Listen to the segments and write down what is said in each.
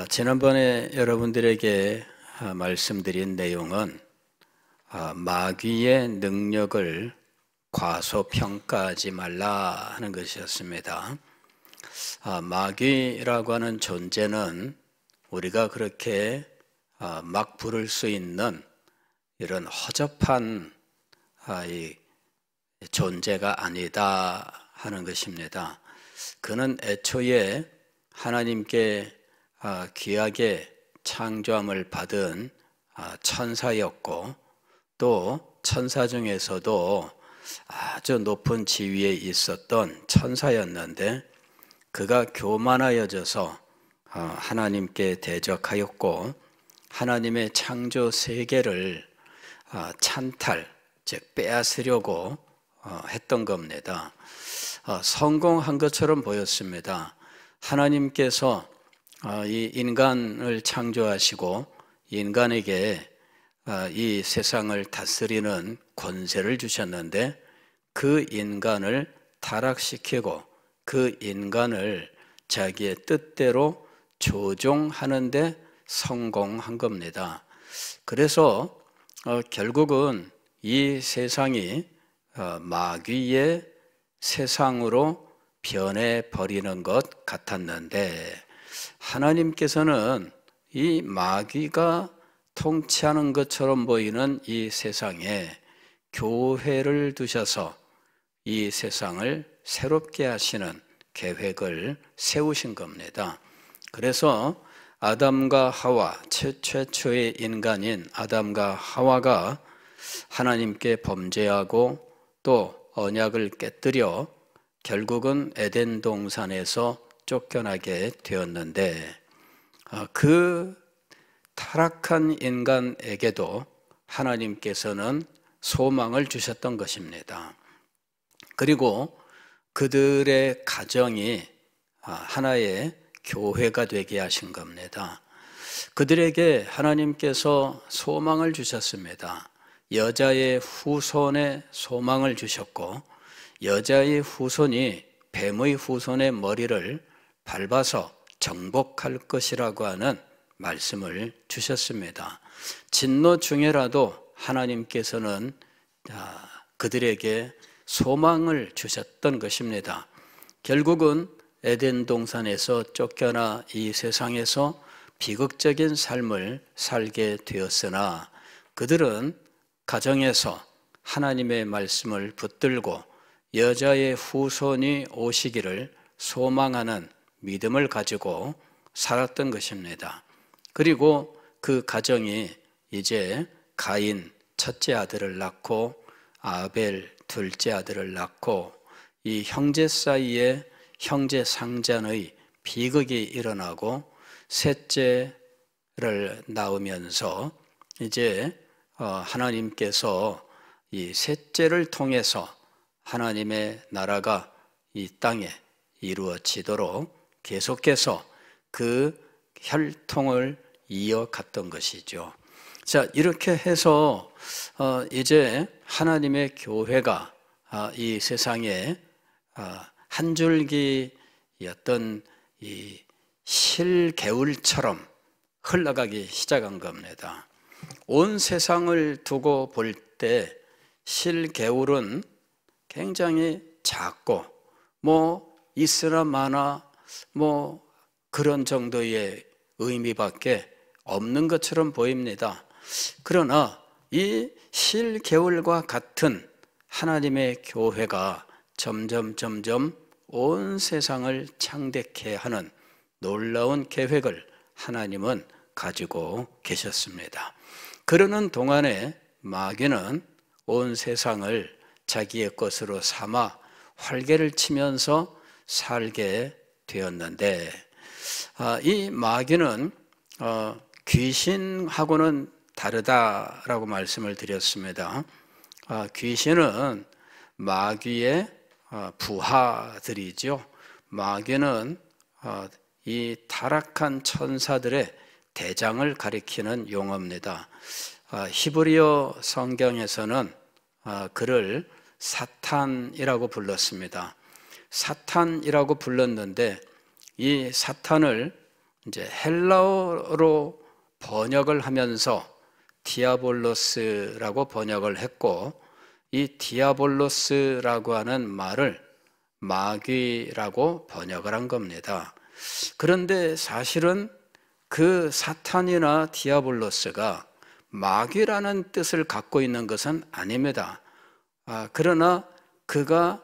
지난번에 여러분들에게 말씀드린 내용은 마귀의 능력을 과소평가하지 말라 하는 것이었습니다. 마귀라고 하는 존재는 우리가 그렇게 막 부를 수 있는 이런 허접한 이 존재가 아니다 하는 것입니다. 그는 애초에 하나님께 귀하게 창조함을 받은 천사였고, 또 천사 중에서도 아주 높은 지위에 있었던 천사였는데, 그가 교만하여져서 하나님께 대적하였고, 하나님의 창조 세계를 찬탈, 즉 빼앗으려고 했던 겁니다. 성공한 것처럼 보였습니다. 하나님께서 이 인간을 창조하시고 인간에게 이 세상을 다스리는 권세를 주셨는데, 그 인간을 타락시키고 그 인간을 자기의 뜻대로 조종하는 데 성공한 겁니다. 그래서 결국은 이 세상이 마귀의 세상으로 변해버리는 것 같았는데, 하나님께서는 이 마귀가 통치하는 것처럼 보이는 이 세상에 교회를 두셔서 이 세상을 새롭게 하시는 계획을 세우신 겁니다. 그래서 아담과 하와, 최초의 인간인 아담과 하와가 하나님께 범죄하고 또 언약을 깨뜨려 결국은 에덴 동산에서 쫓겨나게 되었는데, 그 타락한 인간에게도 하나님께서는 소망을 주셨던 것입니다. 그리고 그들의 가정이 하나의 교회가 되게 하신 겁니다. 그들에게 하나님께서 소망을 주셨습니다. 여자의 후손에 소망을 주셨고, 여자의 후손이 뱀의 후손의 머리를 밟아서 정복할 것이라고 하는 말씀을 주셨습니다. 진노 중에라도 하나님께서는 그들에게 소망을 주셨던 것입니다. 결국은 에덴 동산에서 쫓겨나 이 세상에서 비극적인 삶을 살게 되었으나, 그들은 가정에서 하나님의 말씀을 붙들고 여자의 후손이 오시기를 소망하는 믿음을 가지고 살았던 것입니다. 그리고 그 가정이 이제 가인 첫째 아들을 낳고 아벨 둘째 아들을 낳고, 이 형제 사이에 형제 상잔의 비극이 일어나고 셋째를 낳으면서 이제 하나님께서 이 셋째를 통해서 하나님의 나라가 이 땅에 이루어지도록 계속해서 그 혈통을 이어갔던 것이죠. 자, 이렇게 해서 이제 하나님의 교회가 이 세상에 한 줄기 어떤 이 실개울처럼 흘러가기 시작한 겁니다. 온 세상을 두고 볼 때 실개울은 굉장히 작고 있으나 마나 그런 정도의 의미밖에 없는 것처럼 보입니다. 그러나 이 실개울과 같은 하나님의 교회가 점점 온 세상을 창대케 하는 놀라운 계획을 하나님은 가지고 계셨습니다. 그러는 동안에 마귀는 온 세상을 자기의 것으로 삼아 활개를 치면서 살게 되었는데, 이 마귀는 귀신하고는 다르다라고 말씀을 드렸습니다. 귀신은 마귀의 부하들이죠. 마귀는 이 타락한 천사들의 대장을 가리키는 용어입니다. 히브리어 성경에서는 그를 사탄이라고 불렀습니다. 사탄이라고 불렀는데, 이 사탄을 이제 헬라어로 번역을 하면서 디아볼로스라고 번역을 했고, 이 디아볼로스라고 하는 말을 마귀라고 번역을 한 겁니다. 그런데 사실은 그 사탄이나 디아볼로스가 마귀라는 뜻을 갖고 있는 것은 아닙니다. 그러나 그가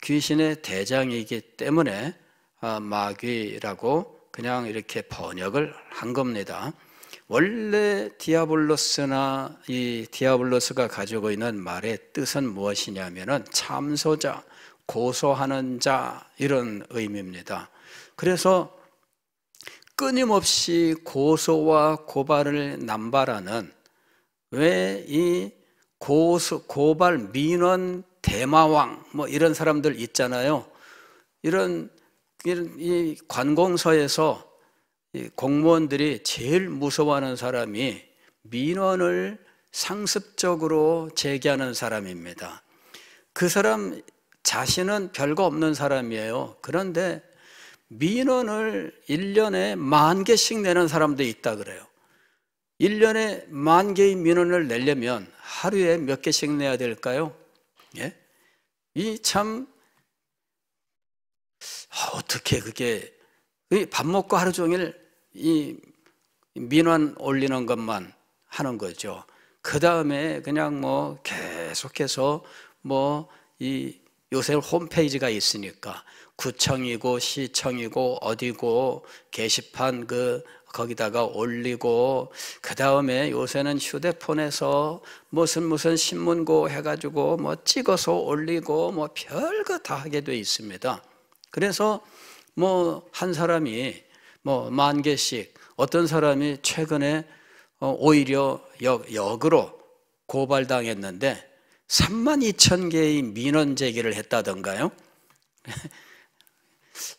귀신의 대장이기 때문에 마귀라고 그냥 이렇게 번역을 한 겁니다. 원래 디아블로스나 이 디아블로스가 가지고 있는 말의 뜻은 무엇이냐면은 참소자, 고소하는 자, 이런 의미입니다. 그래서 끊임없이 고소와 고발을 남발하는, 왜 이 고발 민원 대마왕 뭐 이런 사람들 있잖아요. 이런 이 관공서에서 이 공무원들이 제일 무서워하는 사람이 민원을 상습적으로 제기하는 사람입니다. 그 사람 자신은 별거 없는 사람이에요. 그런데 민원을 1년에 10,000개씩 내는 사람도 있다 그래요. 1년에 10,000개의 민원을 내려면 하루에 몇 개씩 내야 될까요? 예? 이 참, 어떻게 그게, 밥 먹고 하루 종일 이 민원 올리는 것만 하는 거죠. 그 다음에 그냥 뭐 계속해서 뭐 이 요새 홈페이지가 있으니까 구청이고 시청이고 어디고 게시판 거기다가 올리고, 그 다음에 요새는 휴대폰에서 무슨 신문고 해가지고 뭐 찍어서 올리고 뭐 별거 다 하게 돼 있습니다. 그래서 뭐 한 사람이 뭐 10,000개씩, 어떤 사람이 최근에 오히려 역으로 고발당했는데 32,000개의 민원 제기를 했다던가요?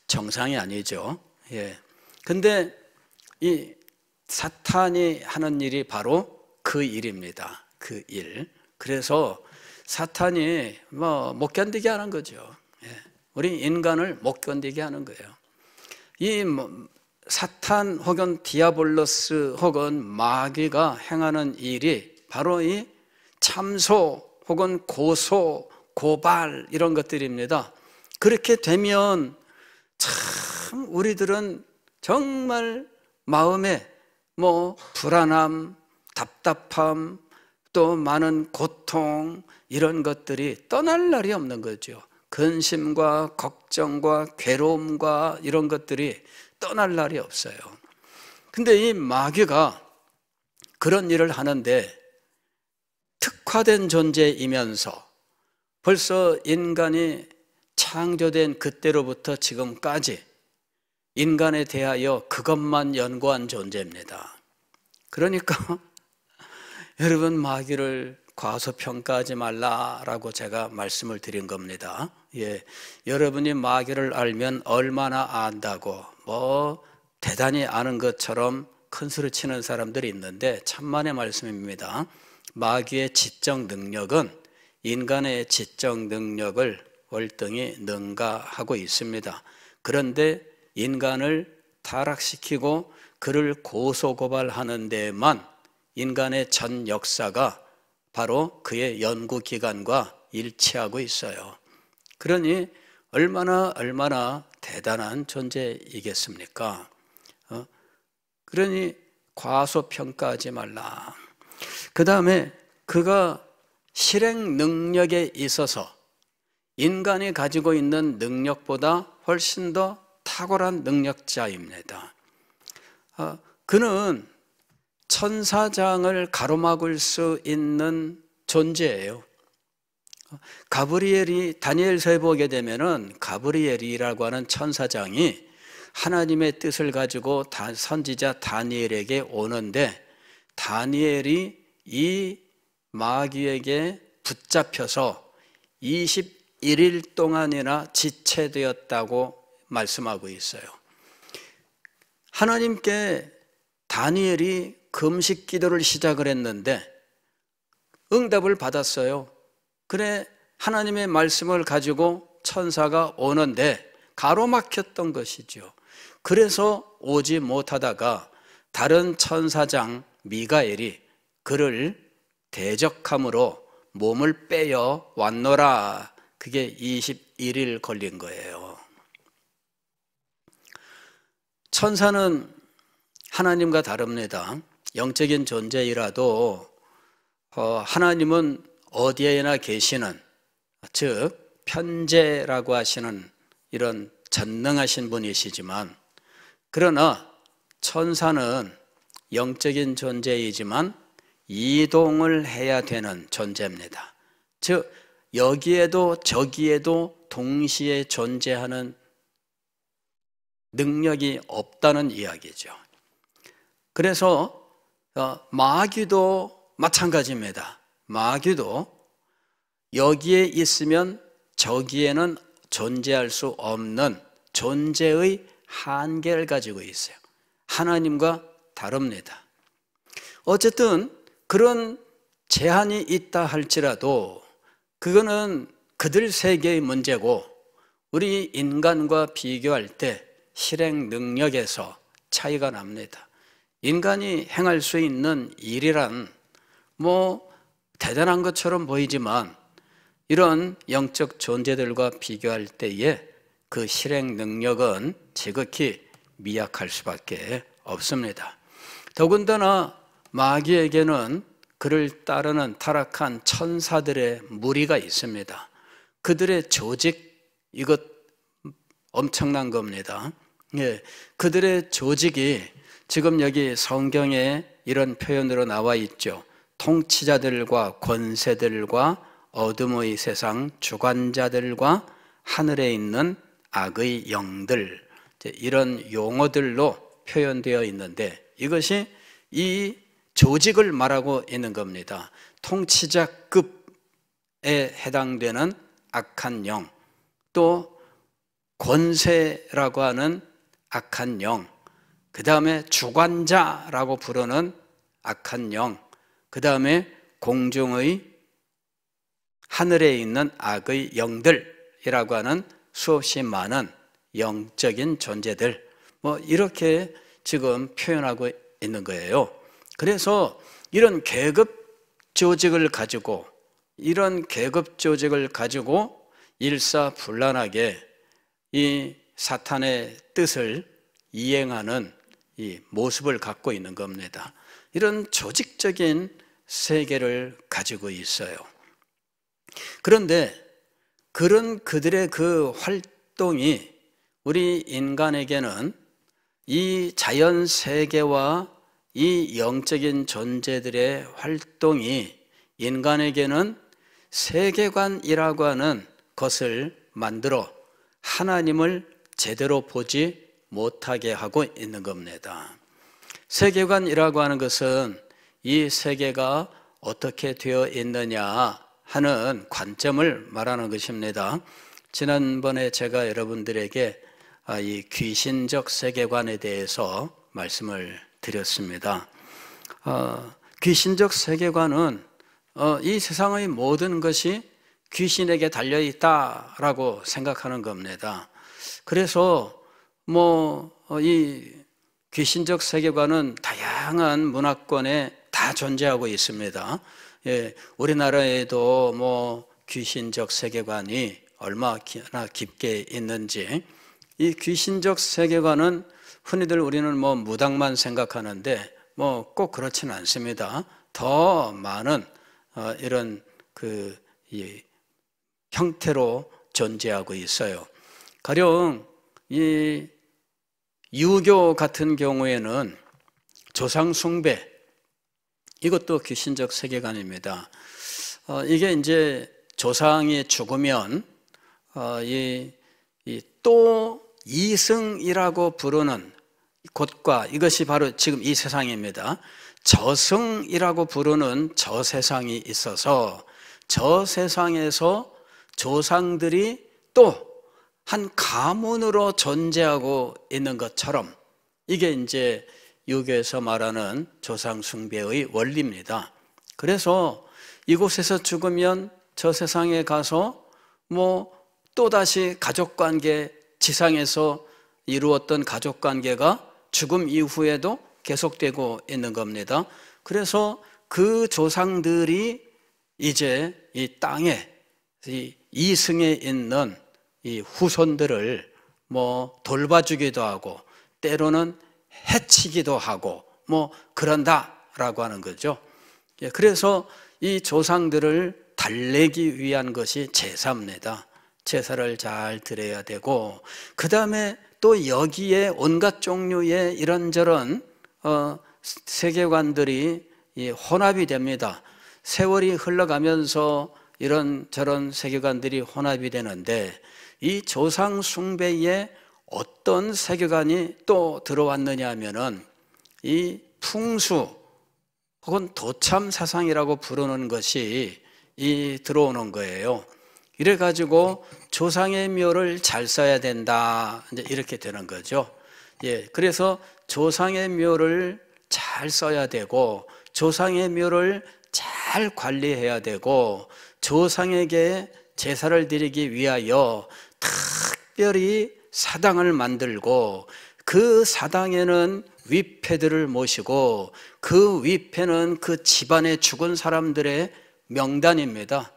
정상이 아니죠. 예. 근데 이 사탄이 하는 일이 바로 그 일입니다. 그 일. 그래서 사탄이 뭐 못 견디게 하는 거죠. 예. 우리 인간을 못 견디게 하는 거예요. 이 사탄 혹은 디아볼로스 혹은 마귀가 행하는 일이 바로 이 참소 혹은 고소, 고발 이런 것들입니다. 그렇게 되면 참 우리들은 정말 마음에 뭐 불안함, 답답함, 또 많은 고통, 이런 것들이 떠날 날이 없는 거죠. 근심과 걱정과 괴로움과 이런 것들이 떠날 날이 없어요. 근데 이 마귀가 그런 일을 하는데 특화된 존재이면서 벌써 인간이 창조된 그때로부터 지금까지 인간에 대하여 그것만 연구한 존재입니다. 그러니까 여러분, 마귀를 과소평가하지 말라라고 제가 말씀을 드린 겁니다. 예, 여러분이 마귀를 알면 얼마나 안다고 뭐 대단히 아는 것처럼 큰 소리 치는 사람들이 있는데 천만의 말씀입니다. 마귀의 지적 능력은 인간의 지적 능력을 월등히 능가하고 있습니다. 그런데 인간을 타락시키고 그를 고소고발하는 데만 인간의 전 역사가 바로 그의 연구기관과 일치하고 있어요. 그러니 얼마나 대단한 존재이겠습니까? 그러니 과소평가하지 말라. 그 다음에 그가 실행 능력에 있어서 인간이 가지고 있는 능력보다 훨씬 더 탁월한 능력자입니다. 그는 천사장을 가로막을 수 있는 존재예요. 가브리엘이 다니엘서에 보게 되면은 가브리엘이라고 하는 천사장이 하나님의 뜻을 가지고 선지자 다니엘에게 오는데, 다니엘이 이 마귀에게 붙잡혀서 21일 동안이나 지체되었다고 말씀하고 있어요. 하나님께 다니엘이 금식 기도를 시작을 했는데 응답을 받았어요. 그래, 하나님의 말씀을 가지고 천사가 오는데 가로막혔던 것이죠. 그래서 오지 못하다가 다른 천사장 미가엘이 그를 대적함으로 몸을 빼어 왔노라. 그게 21일 걸린 거예요. 천사는 하나님과 다릅니다. 영적인 존재이라도 하나님은 어디에나 계시는, 즉 편재라고 하시는 이런 전능하신 분이시지만, 그러나 천사는 영적인 존재이지만 이동을 해야 되는 존재입니다. 즉 여기에도 저기에도 동시에 존재하는 능력이 없다는 이야기죠. 그래서 마귀도 마찬가지입니다. 마귀도 여기에 있으면 저기에는 존재할 수 없는 존재의 한계를 가지고 있어요. 하나님과 다릅니다. 어쨌든 그런 제한이 있다 할지라도 그거는 그들 세계의 문제고, 우리 인간과 비교할 때 실행 능력에서 차이가 납니다. 인간이 행할 수 있는 일이란 대단한 것처럼 보이지만 이런 영적 존재들과 비교할 때에 그 실행 능력은 지극히 미약할 수밖에 없습니다. 더군다나 마귀에게는 그를 따르는 타락한 천사들의 무리가 있습니다. 그들의 조직, 이것 엄청난 겁니다. 그들의 조직이 지금 여기 성경에 이런 표현으로 나와 있죠. 통치자들과 권세들과 어둠의 세상 주관자들과 하늘에 있는 악의 영들, 이런 용어들로 표현되어 있는데 이것이 이 조직을 말하고 있는 겁니다. 통치자급에 해당되는 악한 영, 또 권세라고 하는 악한 영, 그 다음에 주관자라고 부르는 악한 영, 그 다음에 공중의 하늘에 있는 악의 영들이라고 하는 수없이 많은 영적인 존재들, 이렇게 지금 표현하고 있는 거예요. 그래서 이런 계급 조직을 가지고 일사불란하게 이 사탄의 뜻을 이행하는 이 모습을 갖고 있는 겁니다. 이런 조직적인 세계를 가지고 있어요. 그런데 그들의 그 활동이 우리 인간에게는 이 자연 세계와 이 영적인 존재들의 활동이 인간에게는 세계관이라고 하는 것을 만들어 하나님을 제대로 보지 못하게 하고 있는 겁니다. 세계관이라고 하는 것은 이 세계가 어떻게 되어 있느냐 하는 관점을 말하는 것입니다. 지난번에 제가 여러분들에게 이 귀신적 세계관에 대해서 말씀을 드렸습니다. 귀신적 세계관은 이 세상의 모든 것이 귀신에게 달려있다라고 생각하는 겁니다. 그래서 이 귀신적 세계관은 다양한 문화권에 다 존재하고 있습니다. 우리나라에도 귀신적 세계관이 얼마나 깊게 있는지, 이 귀신적 세계관은 흔히들 우리는 무당만 생각하는데 꼭 그렇지는 않습니다. 더 많은 이런 이 형태로 존재하고 있어요. 가령 이 유교 같은 경우에는 조상 숭배, 이것도 귀신적 세계관입니다. 이게 이제 조상이 죽으면 또 이승이라고 부르는 곳과, 이것이 바로 지금 이 세상입니다. 저승이라고 부르는 저 세상이 있어서 저 세상에서 조상들이 또 한 가문으로 존재하고 있는 것처럼, 이게 이제 유교에서 말하는 조상 숭배의 원리입니다. 그래서 이곳에서 죽으면 저 세상에 가서 또다시 가족관계 지상에서 이루었던 가족관계가 죽음 이후에도 계속되고 있는 겁니다. 그래서 그 조상들이 이제 이 땅에 이 이승에 있는 이 후손들을 뭐 돌봐주기도 하고 때로는 해치기도 하고 뭐 그런다라고 하는 거죠. 그래서 이 조상들을 달래기 위한 것이 제사입니다. 제사를 잘 드려야 되고, 그 다음에 또 여기에 온갖 종류의 이런저런 세계관들이 혼합이 됩니다. 세월이 흘러가면서 이런저런 세계관들이 혼합이 되는데, 이 조상 숭배에 어떤 세계관이 또 들어왔느냐 하면은 이 풍수 혹은 도참 사상이라고 부르는 것이 들어오는 거예요. 이래가지고 조상의 묘를 잘 써야 된다, 이제 이렇게 되는 거죠. 그래서 조상의 묘를 잘 써야 되고, 조상의 묘를 잘 관리해야 되고, 조상에게 제사를 드리기 위하여 특별히 사당을 만들고, 그 사당에는 위패들을 모시고, 그 위패는 그 집안에 죽은 사람들의 명단입니다.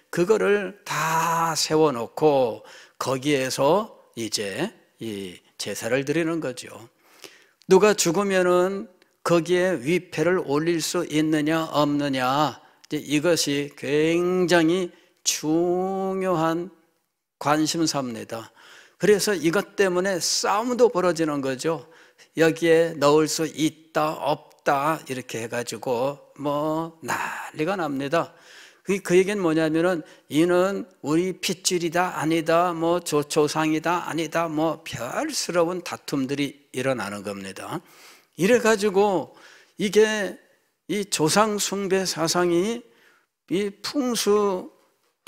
그거를 다 세워놓고 거기에서 이제 이 제사를 드리는 거죠. 누가 죽으면은 거기에 위패를 올릴 수 있느냐 없느냐, 이것이 굉장히 중요한 관심사입니다. 그래서 이것 때문에 싸움도 벌어지는 거죠. 여기에 넣을 수 있다 없다 이렇게 해가지고 뭐 난리가 납니다. 그 얘기는 뭐냐면은 이는 우리 핏줄이다 아니다, 뭐 조상이다 아니다, 뭐 별스러운 다툼들이 일어나는 겁니다. 이래가지고 이게 이 조상 숭배 사상이 이 풍수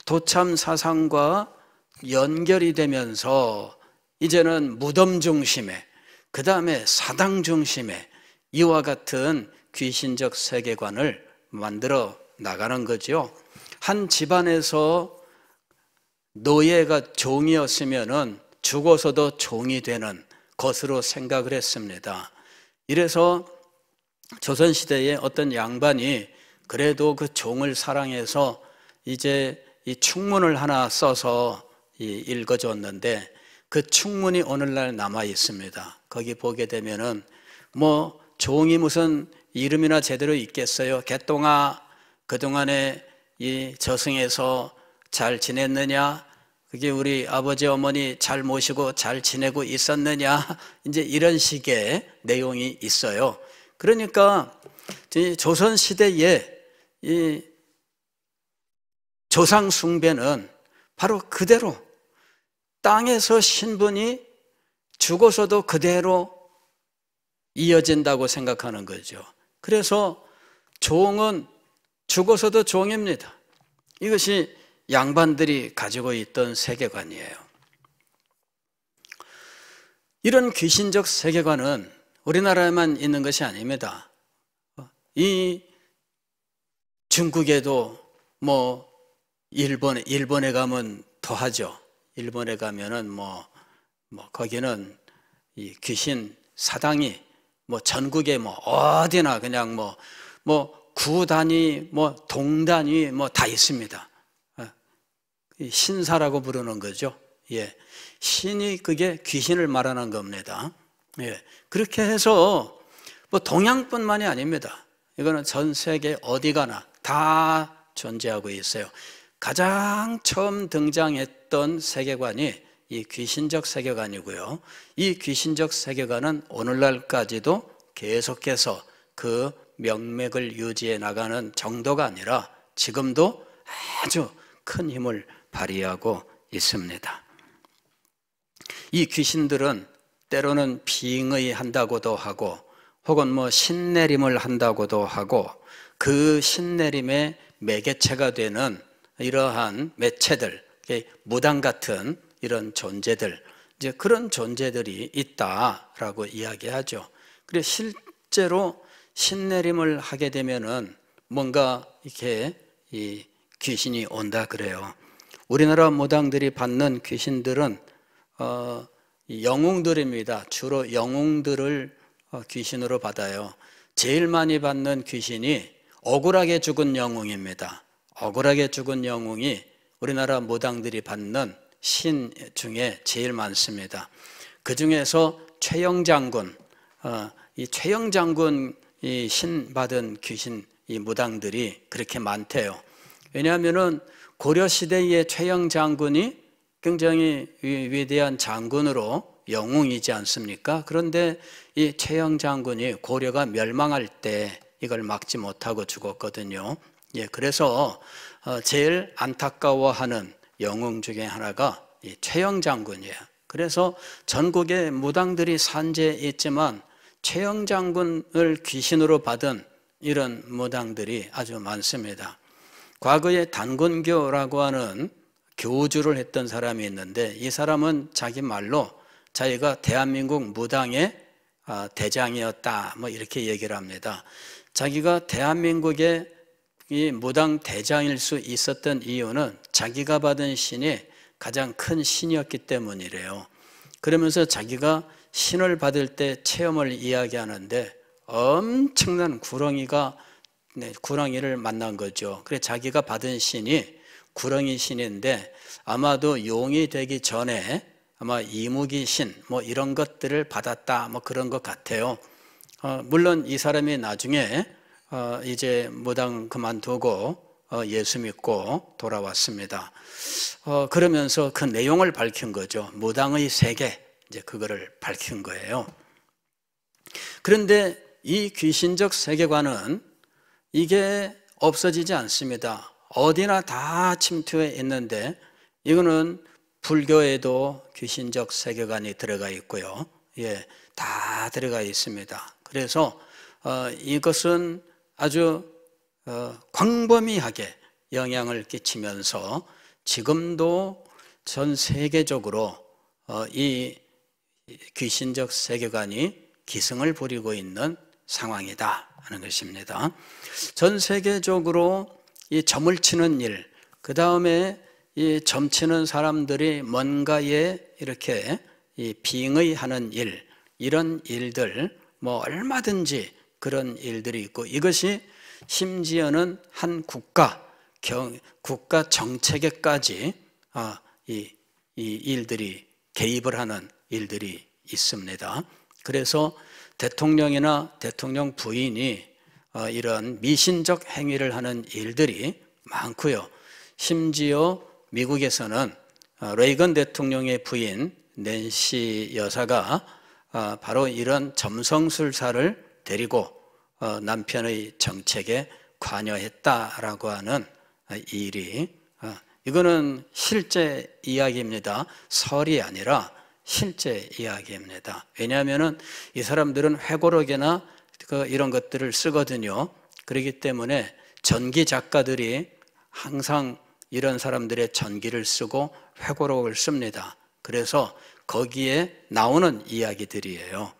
도참 사상과 연결이 되면서 이제는 무덤 중심에, 그 다음에 사당 중심에 이와 같은 귀신적 세계관을 만들어 나가는 거죠. 한 집안에서 노예가 종이었으면은 죽어서도 종이 되는 것으로 생각을 했습니다. 이래서 조선시대에 어떤 양반이 그래도 그 종을 사랑해서 이제 이 충문을 하나 써서 읽어줬는데, 그 충문이 오늘날 남아 있습니다. 거기 보게 되면은 뭐 종이 무슨 이름이나 제대로 있겠어요? 개똥아, 그동안에 이 저승에서 잘 지냈느냐? 그게 우리 아버지 어머니 잘 모시고 잘 지내고 있었느냐? 이제 이런 식의 내용이 있어요. 그러니까 조선 시대에 이 조상 숭배는 바로 그대로 땅에서 신분이 죽어서도 그대로 이어진다고 생각하는 거죠. 그래서 종은 죽어서도 종입니다. 이것이 양반들이 가지고 있던 세계관이에요. 이런 귀신적 세계관은 우리나라에만 있는 것이 아닙니다. 이 중국에도 뭐 일본에 가면 더하죠. 일본에 가면은 뭐 거기는 이 귀신 사당이 뭐 전국에 뭐 어디나 그냥 뭐 구 단위, 뭐 동 단위 뭐 다 있습니다. 신사라고 부르는 거죠. 신이 그게 귀신을 말하는 겁니다. 그렇게 해서 뭐 동양뿐만이 아닙니다. 이거는 전 세계 어디 가나 다 존재하고 있어요. 가장 처음 등장했던 세계관이 이 귀신적 세계관이고요. 이 귀신적 세계관은 오늘날까지도 계속해서 그 명맥을 유지해 나가는 정도가 아니라 지금도 아주 큰 힘을 발휘하고 있습니다. 이 귀신들은 때로는 빙의한다고도 하고, 혹은 뭐 신내림을 한다고도 하고, 그 신내림의 매개체가 되는 이러한 매체들, 무당 같은 이런 존재들, 이제 그런 존재들이 있다라고 이야기하죠. 그래서 실제로 신내림을 하게 되면은 뭔가 이렇게 이 귀신이 온다 그래요. 우리나라 무당들이 받는 귀신들은 영웅들입니다. 주로 영웅들을 귀신으로 받아요. 제일 많이 받는 귀신이 억울하게 죽은 영웅입니다. 억울하게 죽은 영웅이 우리나라 무당들이 받는 신 중에 제일 많습니다. 그 중에서 최영장군, 이 최영장군 이 신 받은 귀신 이 무당들이 그렇게 많대요. 왜냐하면은 고려 시대의 최영장군이 굉장히 위대한 장군으로 영웅이지 않습니까? 그런데 이 최영장군이 고려가 멸망할 때 이걸 막지 못하고 죽었거든요. 예, 그래서 제일 안타까워하는 영웅 중에 하나가 이 최영장군이에요. 그래서 전국에 무당들이 산재해 있지만 최영장군을 귀신으로 받은 이런 무당들이 아주 많습니다. 과거에 단군교라고 하는 교주를 했던 사람이 있는데 이 사람은 자기 말로 자기가 대한민국 무당의 대장이었다 뭐 이렇게 얘기를 합니다. 자기가 대한민국의 이 무당 대장일 수 있었던 이유는 자기가 받은 신이 가장 큰 신이었기 때문이래요. 그러면서 자기가 신을 받을 때 체험을 이야기하는데 엄청난 구렁이를 만난 거죠. 그래서 자기가 받은 신이 구렁이 신인데 아마도 용이 되기 전에 아마 이무기 신 뭐 이런 것들을 받았다 뭐 그런 것 같아요. 물론 이 사람이 나중에 이제 무당 그만두고 예수 믿고 돌아왔습니다. 그러면서 그 내용을 밝힌 거죠. 무당의 세계 이제 그거를 밝힌 거예요. 그런데 이 귀신적 세계관은 이게 없어지지 않습니다. 어디나 다 침투해 있는데 이거는 불교에도 귀신적 세계관이 들어가 있고요. 예, 다 들어가 있습니다. 그래서 이것은 아주 광범위하게 영향을 끼치면서 지금도 전 세계적으로 이 귀신적 세계관이 기승을 부리고 있는 상황이다 하는 것입니다. 전 세계적으로 이 점을 치는 일, 그 다음에 이 점치는 사람들이 뭔가에 이렇게 이 빙의하는 일, 이런 일들 뭐 얼마든지 그런 일들이 있고 이것이 심지어는 한 국가 정책에까지 이 일들이 개입을 하는 일들이 있습니다. 그래서 대통령이나 대통령 부인이 이런 미신적 행위를 하는 일들이 많고요. 심지어 미국에서는 레이건 대통령의 부인 낸시 여사가 바로 이런 점성술사를 데리고 남편의 정책에 관여했다라고 하는 일이 이거는 실제 이야기입니다. 설이 아니라 실제 이야기입니다. 왜냐하면 이 사람들은 회고록이나 이런 것들을 쓰거든요. 그렇기 때문에 전기 작가들이 항상 이런 사람들의 전기를 쓰고 회고록을 씁니다. 그래서 거기에 나오는 이야기들이에요.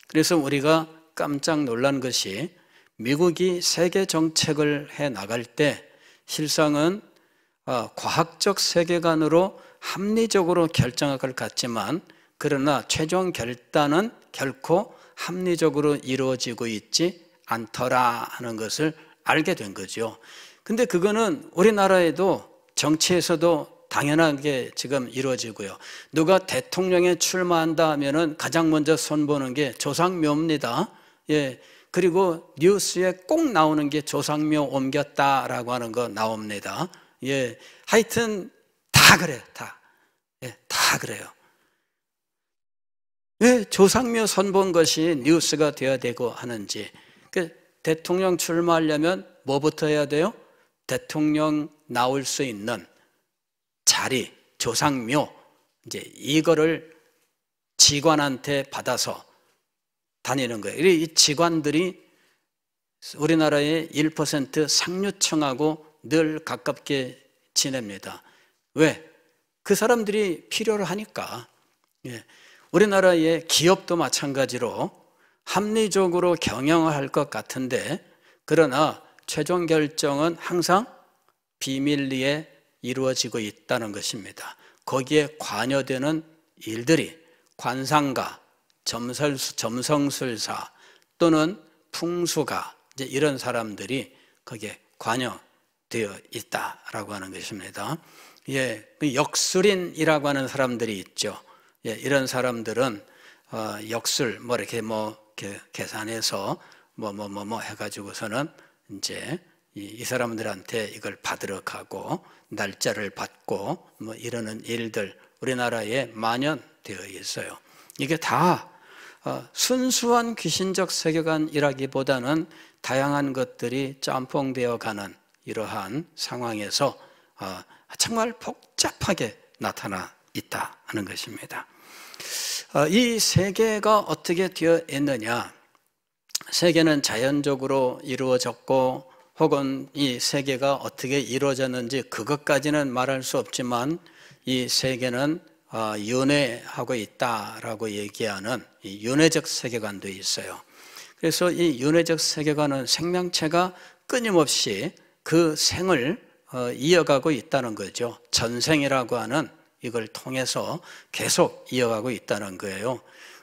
그래서 우리가 깜짝 놀란 것이 미국이 세계 정책을 해 나갈 때 실상은 과학적 세계관으로 합리적으로 결정할 것 같지만 그러나 최종 결단은 결코 합리적으로 이루어지고 있지 않더라 하는 것을 알게 된 거죠. 근데 그거는 우리나라에도 정치에서도 당연하게 지금 이루어지고요. 누가 대통령에 출마한다 하면은 가장 먼저 손보는 게 조상묘입니다. 예. 그리고 뉴스에 꼭 나오는 게 조상묘 옮겼다라고 하는 거 나옵니다. 예. 하여튼 다 그래요. 다. 예, 다 그래요. 왜 조상묘 손본 것이 뉴스가 되어야 되고 하는지. 대통령 출마하려면 뭐부터 해야 돼요? 대통령 나올 수 있는 자리, 조상묘, 이제 이거를 직관한테 받아서 다니는 거예요. 이 직관들이 우리나라의 1% 상류층하고 늘 가깝게 지냅니다. 왜? 그 사람들이 필요로 하니까. 예. 우리나라의 기업도 마찬가지로 합리적으로 경영을 할 것 같은데 그러나 최종 결정은 항상 비밀리에 이루어지고 있다는 것입니다. 거기에 관여되는 일들이 관상가, 점성술사 또는 풍수가 이제 이런 사람들이 거기에 관여되어 있다라고 하는 것입니다. 예, 역술인이라고 하는 사람들이 있죠. 예, 이런 사람들은 역술 이렇게 계산해서 해가지고서는 이제 이 사람들한테 이걸 받으러 가고 날짜를 받고 이러는 일들 우리나라에 만연되어 있어요. 이게 다 순수한 귀신적 세계관이라기보다는 다양한 것들이 짬뽕되어 가는 이러한 상황에서 정말 복잡하게 나타나 있다 하는 것입니다. 이 세계가 어떻게 되어 있느냐? 세계는 자연적으로 이루어졌고 혹은 이 세계가 어떻게 이루어졌는지 그것까지는 말할 수 없지만 이 세계는 윤회하고 있다라고 얘기하는 이 윤회적 세계관도 있어요. 그래서 이 윤회적 세계관은 생명체가 끊임없이 그 생을 이어가고 있다는 거죠. 전생이라고 하는 이걸 통해서 계속 이어가고 있다는 거예요.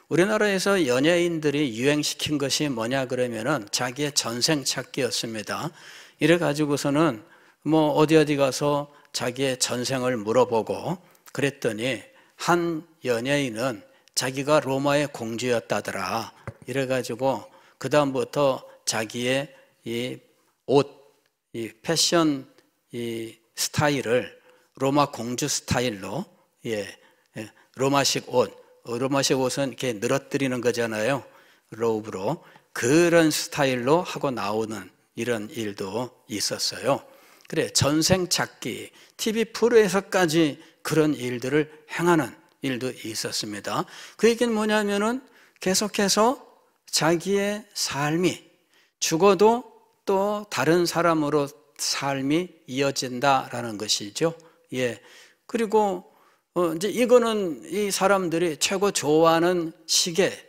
우리나라에서 연예인들이 유행시킨 것이 뭐냐 그러면은 자기의 전생 찾기였습니다. 이래 가지고서는 어디 가서 자기의 전생을 물어보고 그랬더니 한 연예인은 자기가 로마의 공주였다더라. 이래 가지고 그 다음부터 자기의 이 옷, 이 패션 이 스타일을 로마 공주 스타일로 로마식 옷은 이렇게 늘어뜨리는 거잖아요. 로브로 그런 스타일로 하고 나오는 이런 일도 있었어요. 그래 전생 찾기 TV 프로에서까지 그런 일들을 행하는 일도 있었습니다. 그 얘기는 뭐냐면은 계속해서 자기의 삶이 죽어도 또 다른 사람으로 삶이 이어진다라는 것이죠. 예. 그리고 이제 이거는 이 사람들이 최고 좋아하는 식의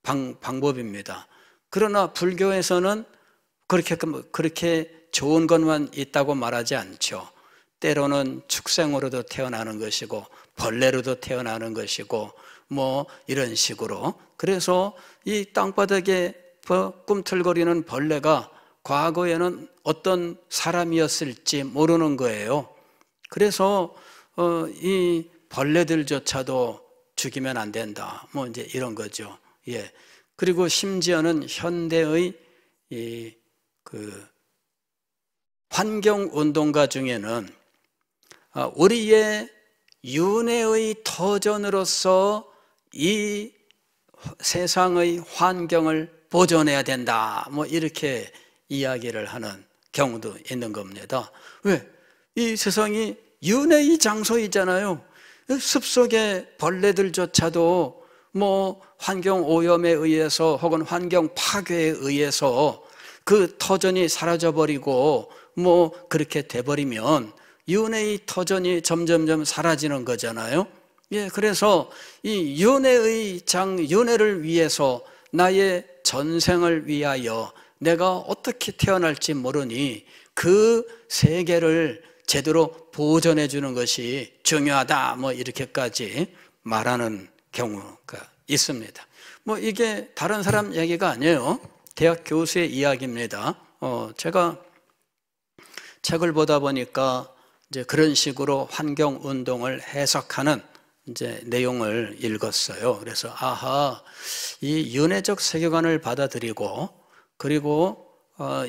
방법입니다. 그러나 불교에서는 그렇게 좋은 것만 있다고 말하지 않죠. 때로는 축생으로도 태어나는 것이고 벌레로도 태어나는 것이고 이런 식으로. 그래서 이 땅바닥에 꿈틀거리는 벌레가 과거에는 어떤 사람이었을지 모르는 거예요. 그래서 이 벌레들조차도 죽이면 안 된다. 이제 이런 거죠. 예. 그리고 심지어는 현대의 환경 운동가 중에는 우리의 윤회의 터전으로서 이 세상의 환경을 보존해야 된다. 이렇게 이야기를 하는 경우도 있는 겁니다. 왜? 이 세상이 윤회의 장소이잖아요. 숲속의 벌레들조차도 환경 오염에 의해서 혹은 환경 파괴에 의해서 그 터전이 사라져버리고 그렇게 돼버리면 윤회의 터전이 점점점 사라지는 거잖아요. 예, 그래서 이 윤회를 위해서 나의 전생을 위하여 내가 어떻게 태어날지 모르니 그 세계를 제대로 보존해 주는 것이 중요하다. 이렇게까지 말하는 경우가 있습니다. 이게 다른 사람 얘기가 아니에요. 대학 교수의 이야기입니다. 제가 책을 보다 보니까 이제 그런 식으로 환경 운동을 해석하는 이제 내용을 읽었어요. 그래서 이 윤회적 세계관을 받아들이고 그리고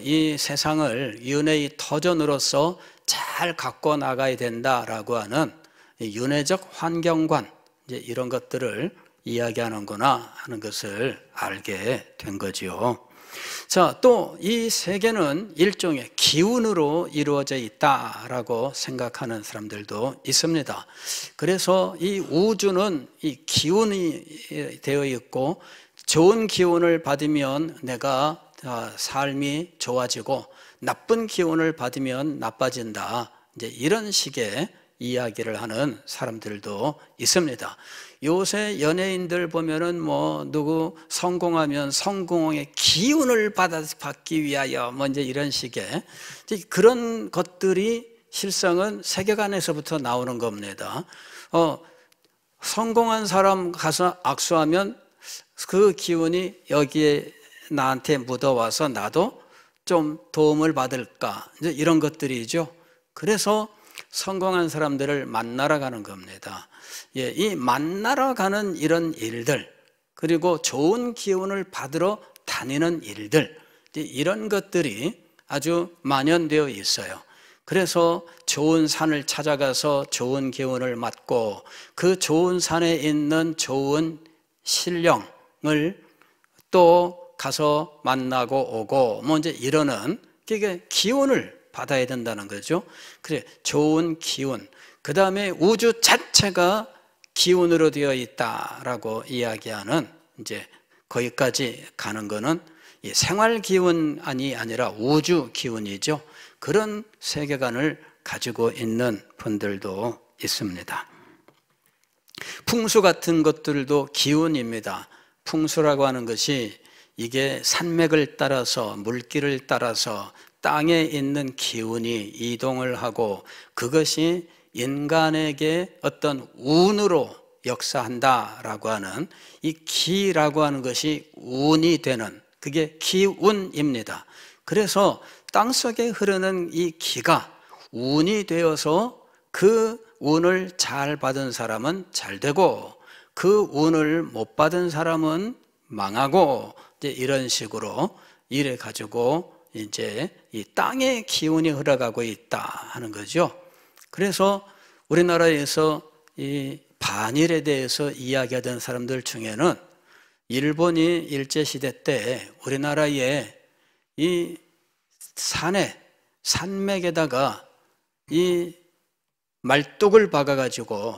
이 세상을 윤회의 터전으로서 잘 갖고 나가야 된다라고 하는 윤회적 환경관 이제 이런 것들을 이야기하는구나 하는 것을 알게 된 거지요. 자, 또 이 세계는 일종의 기운으로 이루어져 있다라고 생각하는 사람들도 있습니다. 그래서 이 우주는 이 기운이 되어 있고 좋은 기운을 받으면 내가 삶이 좋아지고 나쁜 기운을 받으면 나빠진다. 이제 이런 식의 이야기를 하는 사람들도 있습니다. 요새 연예인들 보면은 누구 성공하면 성공의 기운을 받기 위하여 이제 이런 식의 그런 것들이 실상은 세계관에서부터 나오는 겁니다. 성공한 사람 가서 악수하면 그 기운이 여기에 나한테 묻어와서 나도 좀 도움을 받을까, 이제 이런 것들이죠. 그래서 성공한 사람들을 만나러 가는 겁니다. 예, 이 만나러 가는 이런 일들, 그리고 좋은 기운을 받으러 다니는 일들, 이런 것들이 아주 만연되어 있어요. 그래서 좋은 산을 찾아가서 좋은 기운을 맡고 그 좋은 산에 있는 좋은 신령을 또 가서 만나고 오고 뭐 이제 이러는, 그게 기운을 받아야 된다는 거죠. 그래, 좋은 기운. 그 다음에 우주 자체가 기운으로 되어 있다라고 이야기하는, 이제 거기까지 가는 거는 이 생활 기운이 아니라 우주 기운이죠. 그런 세계관을 가지고 있는 분들도 있습니다. 풍수 같은 것들도 기운입니다. 풍수라고 하는 것이 이게 산맥을 따라서, 물길을 따라서 땅에 있는 기운이 이동을 하고 그것이 인간에게 어떤 운으로 역사한다라고 하는, 이 기라고 하는 것이 운이 되는, 그게 기운입니다. 그래서 땅속에 흐르는 이 기가 운이 되어서 그 운을 잘 받은 사람은 잘 되고 그 운을 못 받은 사람은 망하고, 이제 이런 식으로 이래 가지고 이제 이 땅의 기운이 흘러가고 있다 하는 거죠. 그래서 우리나라에서 이 반일에 대해서 이야기하던 사람들 중에는 일본이 일제시대 때 우리나라에 이 산에, 산맥에다가 이 말뚝을 박아가지고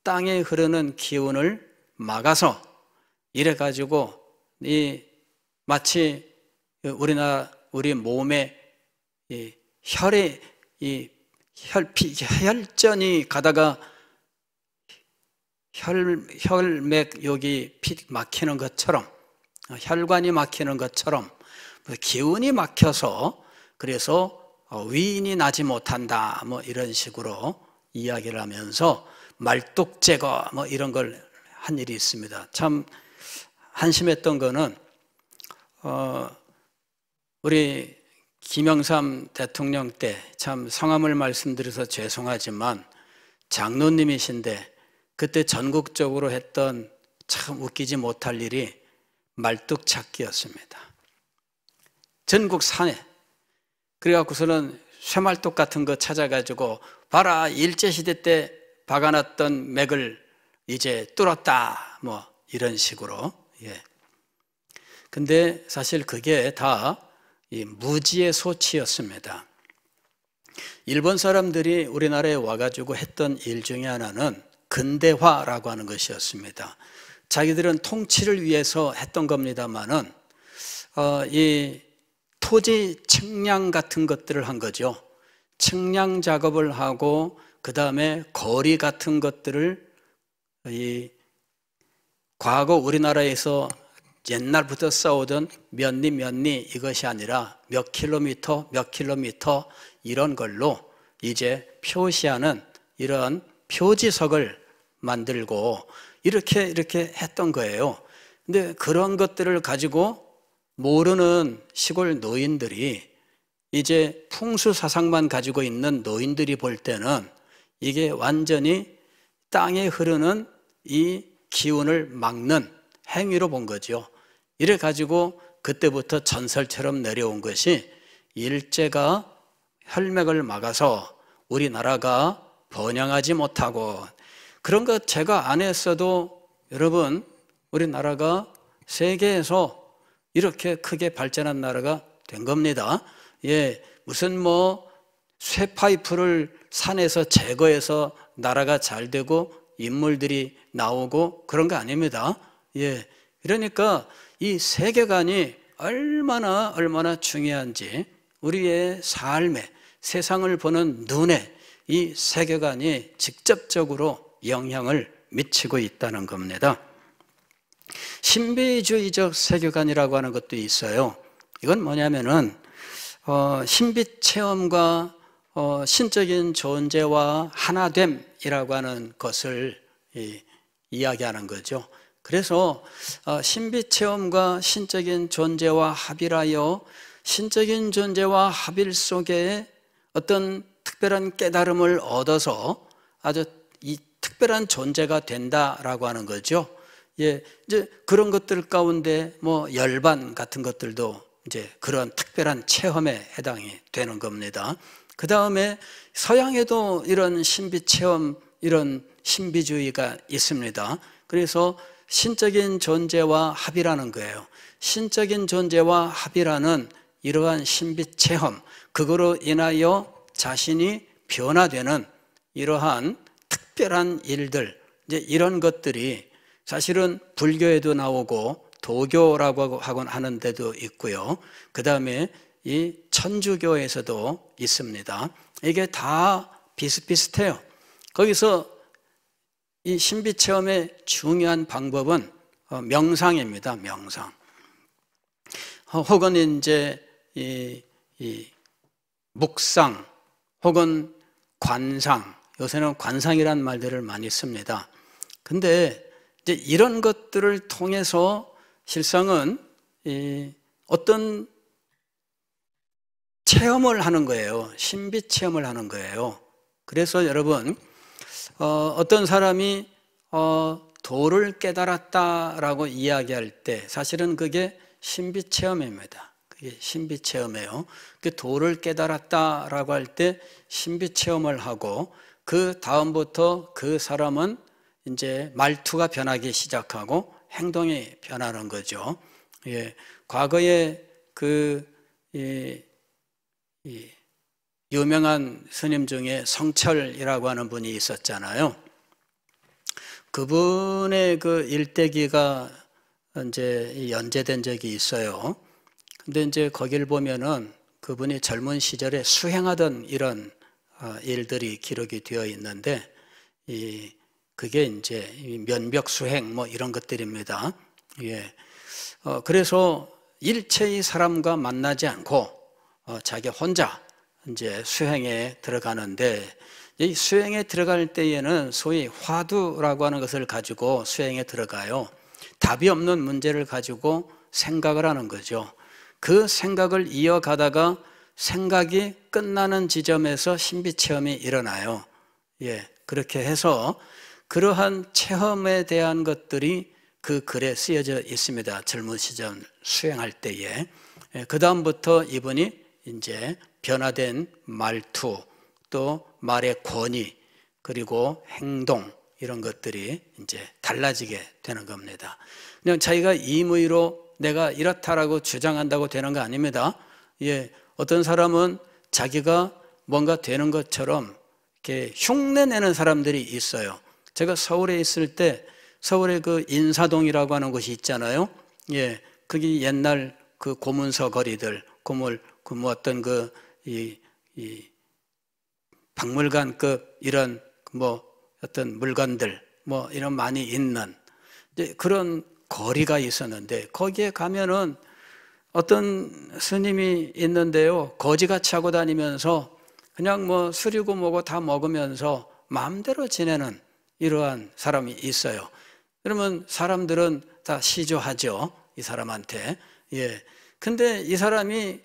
땅에 흐르는 기운을 막아서 이래가지고 이 마치 우리 몸에 이 혈에 이 혈전이 가다가 혈맥 여기 피 막히는 것처럼, 혈관이 막히는 것처럼 기운이 막혀서 그래서 위인이 나지 못한다 뭐 이런 식으로 이야기를 하면서 말뚝 제거 뭐 이런 걸 한 일이 있습니다. 참 한심했던 거는 우리 김영삼 대통령 때, 참 성함을 말씀드려서 죄송하지만 장로님이신데 그때 전국적으로 했던 참 웃기지 못할 일이 말뚝 찾기였습니다. 전국 산에. 그래갖고서는 쇠말뚝 같은 거 찾아가지고 봐라, 일제시대 때 박아놨던 맥을 이제 뚫었다 뭐 이런 식으로. 예. 근데 사실 그게 다 이 무지의 소치였습니다. 일본 사람들이 우리나라에 와가지고 했던 일 중에 하나는 근대화라고 하는 것이었습니다. 자기들은 통치를 위해서 했던 겁니다만은 이 토지 측량 같은 것들을 한 거죠. 측량 작업을 하고 그 다음에 거리 같은 것들을 이 과거 우리나라에서 옛날부터 싸우던 몇리 이것이 아니라 몇 킬로미터 이런 걸로 이제 표시하는 이런 표지석을 만들고 이렇게 했던 거예요. 근데 그런 것들을 가지고 모르는 시골 노인들이, 이제 풍수사상만 가지고 있는 노인들이 볼 때는 이게 완전히 땅에 흐르는 이 기운을 막는 행위로 본 거죠. 이래 가지고 그때부터 전설처럼 내려온 것이 일제가 혈맥을 막아서 우리나라가 번영하지 못하고, 그런 것 제가 안 했어도 여러분 우리나라가 세계에서 이렇게 크게 발전한 나라가 된 겁니다. 예, 무슨 뭐 쇠파이프를 산에서 제거해서 나라가 잘 되고 인물들이 나오고 그런 거 아닙니다. 예, 그러니까 이 세계관이 얼마나 중요한지, 우리의 삶에, 세상을 보는 눈에 이 세계관이 직접적으로 영향을 미치고 있다는 겁니다. 신비주의적 세계관이라고 하는 것도 있어요. 이건 뭐냐면은 신비 체험과 신적인 존재와 하나됨이라고 하는 것을 이야기하는 거죠. 그래서 신비체험과 신적인 존재와 합일하여 신적인 존재와 합일 속에 어떤 특별한 깨달음을 얻어서 아주 이 특별한 존재가 된다라고 하는 거죠. 예, 이제 그런 것들 가운데 뭐 열반 같은 것들도 이제 그런 특별한 체험에 해당이 되는 겁니다. 그 다음에 서양에도 이런 신비 체험, 이런 신비주의가 있습니다. 그래서 신적인 존재와 합이라는 거예요. 신적인 존재와 합이라는 이러한 신비 체험, 그거로 인하여 자신이 변화되는 이러한 특별한 일들, 이제 이런 것들이 사실은 불교에도 나오고 도교라고 하는 데도 있고요. 그 다음에 이 천주교에서도 있습니다. 이게 다 비슷비슷해요. 거기서 이 신비체험의 중요한 방법은 명상입니다. 명상. 혹은 이제 이 묵상, 혹은 관상. 요새는 관상이란 말들을 많이 씁니다. 근데 이제 이런 것들을 통해서 실상은 어떤 체험을 하는 거예요. 신비 체험을 하는 거예요. 그래서 여러분, 어떤 사람이 도를 깨달았다라고 이야기할 때 사실은 그게 신비 체험입니다. 그게 신비 체험이에요. 그 도를 깨달았다라고 할 때 신비 체험을 하고 그 다음부터 그 사람은 이제 말투가 변하기 시작하고 행동이 변하는 거죠. 예, 과거에 유명한 스님 중에 성철이라고 하는 분이 있었잖아요. 그분의 그 일대기가 이제 연재된 적이 있어요. 근데 이제 거기를 보면은 그분이 젊은 시절에 수행하던 이런 일들이 기록이 되어 있는데, 그게 이제 면벽 수행 뭐 이런 것들입니다. 예. 그래서 일체의 사람과 만나지 않고 자기 혼자 이제 수행에 들어가는데, 이 수행에 들어갈 때에는 소위 화두라고 하는 것을 가지고 수행에 들어가요. 답이 없는 문제를 가지고 생각을 하는 거죠. 그 생각을 이어가다가 생각이 끝나는 지점에서 신비체험이 일어나요. 예, 그렇게 해서 그러한 체험에 대한 것들이 그 글에 쓰여져 있습니다. 젊은 시절 수행할 때에. 그 다음부터 이분이 이제 변화된 말투, 또 말의 권위, 그리고 행동, 이런 것들이 이제 달라지게 되는 겁니다. 그냥 자기가 임의로 내가 이렇다라고 주장한다고 되는 거 아닙니다. 예, 어떤 사람은 자기가 뭔가 되는 것처럼 이렇게 흉내내는 사람들이 있어요. 제가 서울에 있을 때 서울에 그 인사동이라고 하는 곳이 있잖아요. 예, 그게 옛날 그 고문서 거리들, 뭐 어떤 박물관급 이런 뭐 어떤 물건들 뭐 이런 많이 있는 그런 거리가 있었는데, 거기에 가면은 어떤 스님이 있는데요, 거지같이 하고 다니면서 그냥 뭐 술이고 뭐고 다 먹으면서 마음대로 지내는 이러한 사람이 있어요. 그러면 사람들은 다 시조하죠, 이 사람한테. 예. 근데 이 사람이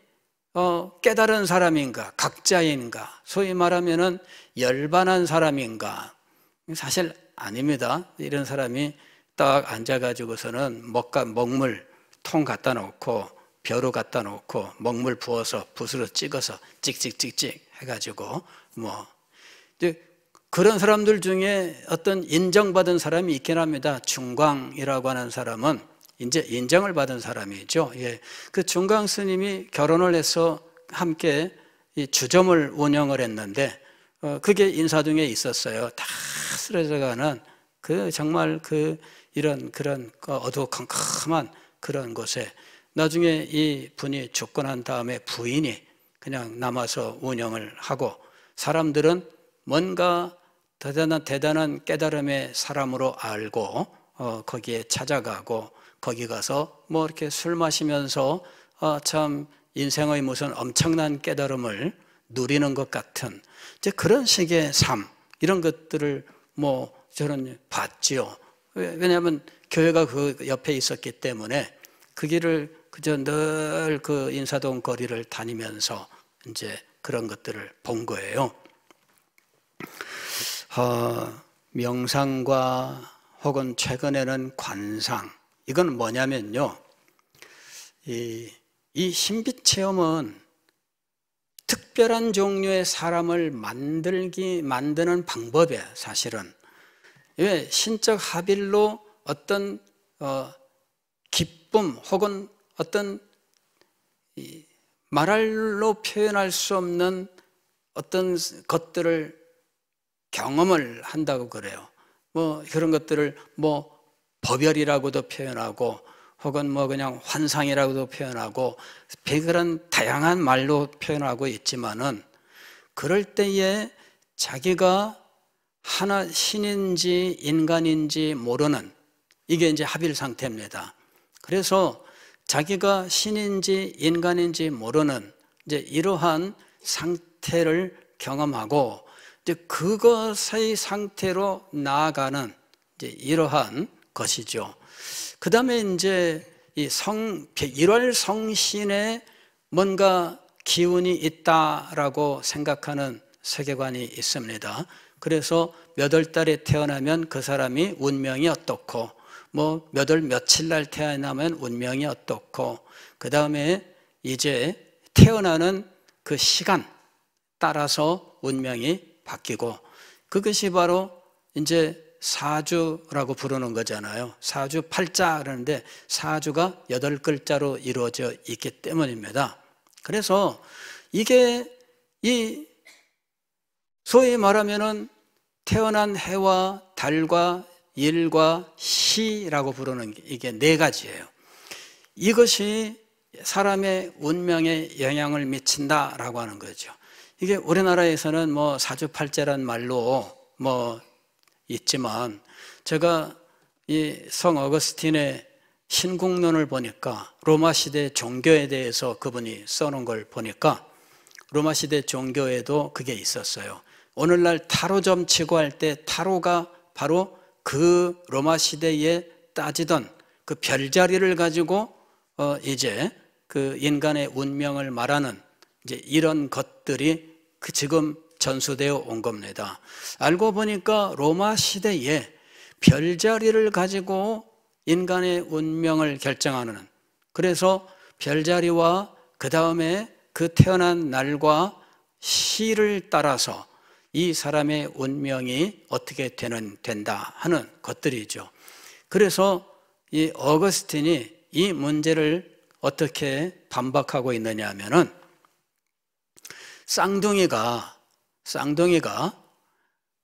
깨달은 사람인가, 각자인가, 소위 말하면은 열반한 사람인가? 사실 아닙니다. 이런 사람이 딱 앉아가지고서는 먹물 통 갖다 놓고 벼루 갖다 놓고 먹물 부어서 붓으로 찍어서 찍찍찍찍 해가지고 뭐 이제 그런 사람들 중에 어떤 인정받은 사람이 있긴 합니다. 중광이라고 하는 사람은 이제 인정을 받은 사람이죠. 예. 그 중광 스님이 결혼을 해서 함께 이 주점을 운영을 했는데, 그게 인사동에 있었어요. 다 쓰러져가는 정말 이런 그런 어두컴컴한 그런 곳에 나중에 이 분이 죽고 난 다음에 부인이 그냥 남아서 운영을 하고, 사람들은 뭔가 대단한 깨달음의 사람으로 알고 거기에 찾아가고, 거기 가서 뭐 이렇게 술 마시면서 참 인생의 무슨 엄청난 깨달음을 누리는 것 같은 이제 그런 식의 삶, 이런 것들을 뭐 저는 봤지요. 왜냐하면 교회가 그 옆에 있었기 때문에 그 길을 그저 늘 그 인사동 거리를 다니면서 이제 그런 것들을 본 거예요. 명상과 혹은 최근에는 관상, 이건 뭐냐면요, 이 신빛 체험은 특별한 종류의 사람을 만드는 방법이에요, 사실은. 왜? 신적 합일로 어떤 기쁨 혹은 어떤 말로 표현할 수 없는 어떤 것들을 경험을 한다고 그래요. 뭐 그런 것들을 뭐 법열이라고도 표현하고 혹은 뭐 그냥 환상이라고도 표현하고 그런 다양한 말로 표현하고 있지만은 그럴 때에 자기가 하나 신인지 인간인지 모르는 이게 이제 합일 상태입니다. 그래서 자기가 신인지 인간인지 모르는 이제 이러한 상태를 경험하고 이제 그것의 상태로 나아가는 이제 이러한 것이죠. 그 다음에 이제 이 1월 성신에 뭔가 기운이 있다라고 생각하는 세계관이 있습니다. 그래서 몇 월 달에 태어나면 그 사람이 운명이 어떻고, 뭐 몇 월 며칠 날 태어나면 운명이 어떻고, 그 다음에 이제 태어나는 그 시간 따라서 운명이 바뀌고, 그것이 바로 이제 사주라고 부르는 거잖아요. 사주 팔자 그러는데 사주가 8글자로 이루어져 있기 때문입니다. 그래서 이게 이 소위 말하면은 태어난 해와 달과 일과 시라고 부르는 게 이게 4가지예요. 이것이 사람의 운명에 영향을 미친다라고 하는 거죠. 이게 우리나라에서는 뭐 사주팔자란 말로 뭐 있지만 제가 이 성 어거스틴의 신국론을 보니까 로마 시대 종교에 대해서 그분이 써놓은 걸 보니까 로마 시대 종교에도 그게 있었어요. 오늘날 타로점 치고 할 때 타로가 바로 그 로마 시대에 따지던 그 별자리를 가지고 이제 그 인간의 운명을 말하는 이제 이런 것들이 그 지금 전수되어 온 겁니다. 알고 보니까 로마 시대에 별자리를 가지고 인간의 운명을 결정하는, 그래서 별자리와 그 다음에 그 태어난 날과 시를 따라서 이 사람의 운명이 어떻게 된다 하는 것들이죠. 그래서 이 어거스틴이 이 문제를 어떻게 반박하고 있느냐 하면은 쌍둥이가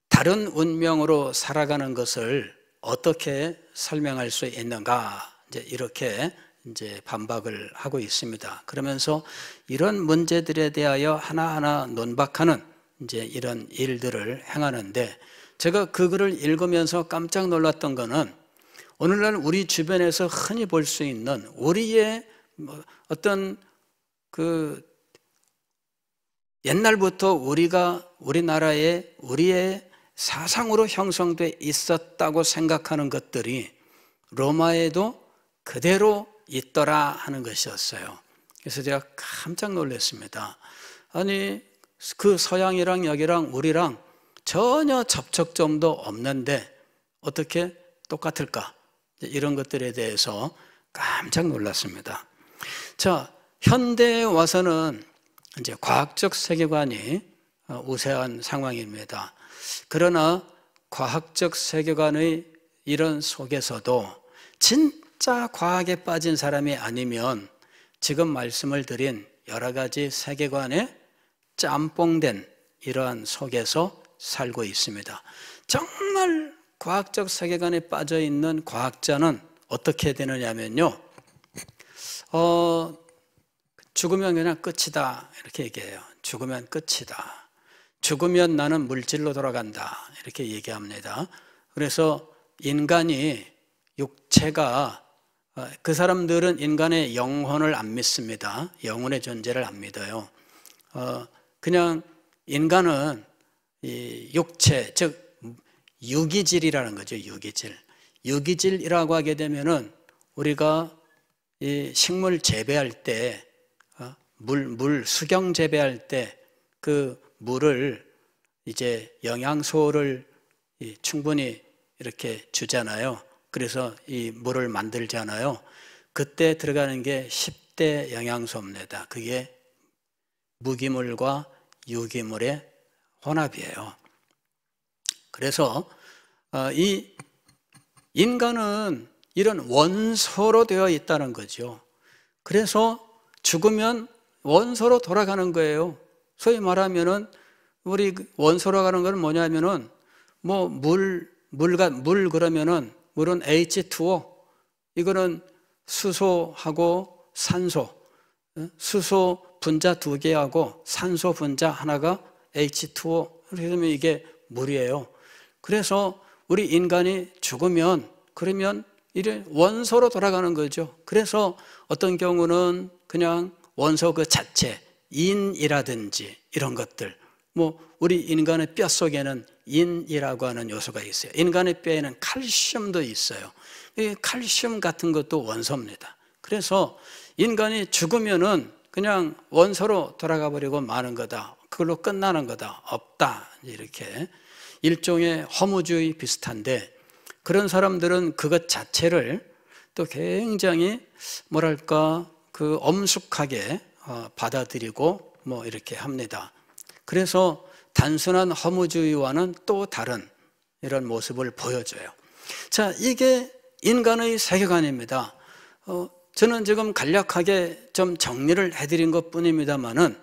다른 운명으로 살아가는 것을 어떻게 설명할 수 있는가, 이제 이렇게 이제 반박을 하고 있습니다. 그러면서 이런 문제들에 대하여 하나하나 논박하는 이제 이런 일들을 행하는데, 제가 그 글을 읽으면서 깜짝 놀랐던 거는 오늘날 우리 주변에서 흔히 볼 수 있는 우리의 어떤 그 옛날부터 우리나라에 우리의 사상으로 형성돼 있었다고 생각하는 것들이 로마에도 그대로 있더라 하는 것이었어요. 그래서 제가 깜짝 놀랐습니다. 아니 그 서양이랑 여기랑 우리랑 전혀 접촉점도 없는데 어떻게 똑같을까? 이런 것들에 대해서 깜짝 놀랐습니다. 자, 현대에 와서는 이제 과학적 세계관이 우세한 상황입니다. 그러나 과학적 세계관의 이런 속에서도 진짜 과학에 빠진 사람이 아니면 지금 말씀을 드린 여러 가지 세계관에 짬뽕된 이러한 속에서 살고 있습니다. 정말 과학적 세계관에 빠져 있는 과학자는 어떻게 되느냐면요, 죽으면 그냥 끝이다 이렇게 얘기해요. 죽으면 끝이다. 죽으면 나는 물질로 돌아간다 이렇게 얘기합니다. 그래서 인간이 육체가 그 사람들은 인간의 영혼을 안 믿습니다. 영혼의 존재를 안 믿어요. 그냥 인간은 이 육체, 즉 유기질이라는 거죠. 유기질. 유기질이라고 하게 되면은 우리가 이 식물 재배할 때, 물 수경 재배할 때 그 물을 이제 영양소를 충분히 이렇게 주잖아요. 그래서 이 물을 만들잖아요. 그때 들어가는 게 10대 영양소입니다. 그게 무기물과 유기물의 혼합이에요. 그래서 이 인간은 이런 원소로 되어 있다는 거죠. 그래서 죽으면 원소로 돌아가는 거예요. 소위 말하면은 우리 원소로 가는 건 뭐냐면은 뭐 물 그러면은 물은 H2O, 이거는 수소하고 산소, 수소 분자 2개하고 산소 분자 하나가 H2O, 그러면 이게 물이에요. 그래서 우리 인간이 죽으면 그러면 이래 원소로 돌아가는 거죠. 그래서 어떤 경우는 그냥 원소 그 자체, 인이라든지 이런 것들, 뭐 우리 인간의 뼈 속에는 인이라고 하는 요소가 있어요. 인간의 뼈에는 칼슘도 있어요. 이 칼슘 같은 것도 원소입니다. 그래서 인간이 죽으면은 그냥 원소로 돌아가 버리고 마는 거다. 그걸로 끝나는 거다. 없다. 이렇게 일종의 허무주의 비슷한데, 그런 사람들은 그것 자체를 또 굉장히 뭐랄까 그 엄숙하게 받아들이고 뭐 이렇게 합니다. 그래서 단순한 허무주의와는 또 다른 이런 모습을 보여줘요. 자, 이게 인간의 세계관입니다. 저는 지금 간략하게 좀 정리를 해드린 것 뿐입니다만은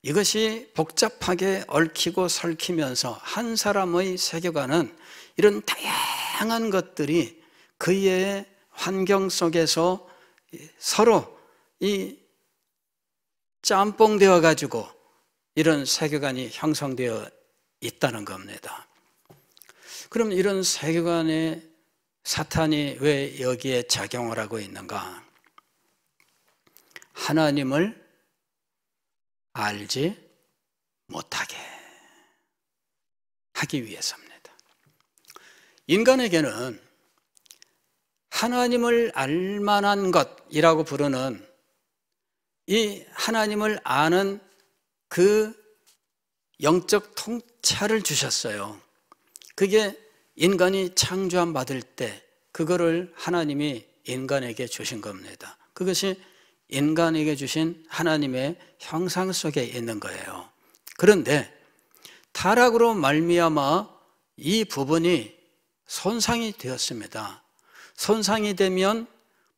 이것이 복잡하게 얽히고 설키면서 한 사람의 세계관은 이런 다양한 것들이 그의 환경 속에서 서로 이 짬뽕되어 가지고 이런 세계관이 형성되어 있다는 겁니다. 그럼 이런 세계관에 사탄이 왜 여기에 작용을 하고 있는가? 하나님을 알지 못하게 하기 위해서입니다. 인간에게는 하나님을 알만한 것이라고 부르는 이 하나님을 아는 그 영적 통찰을 주셨어요. 그게 인간이 창조함 받을 때 그거를 하나님이 인간에게 주신 겁니다. 그것이 인간에게 주신 하나님의 형상 속에 있는 거예요. 그런데 타락으로 말미암아 이 부분이 손상이 되었습니다. 손상이 되면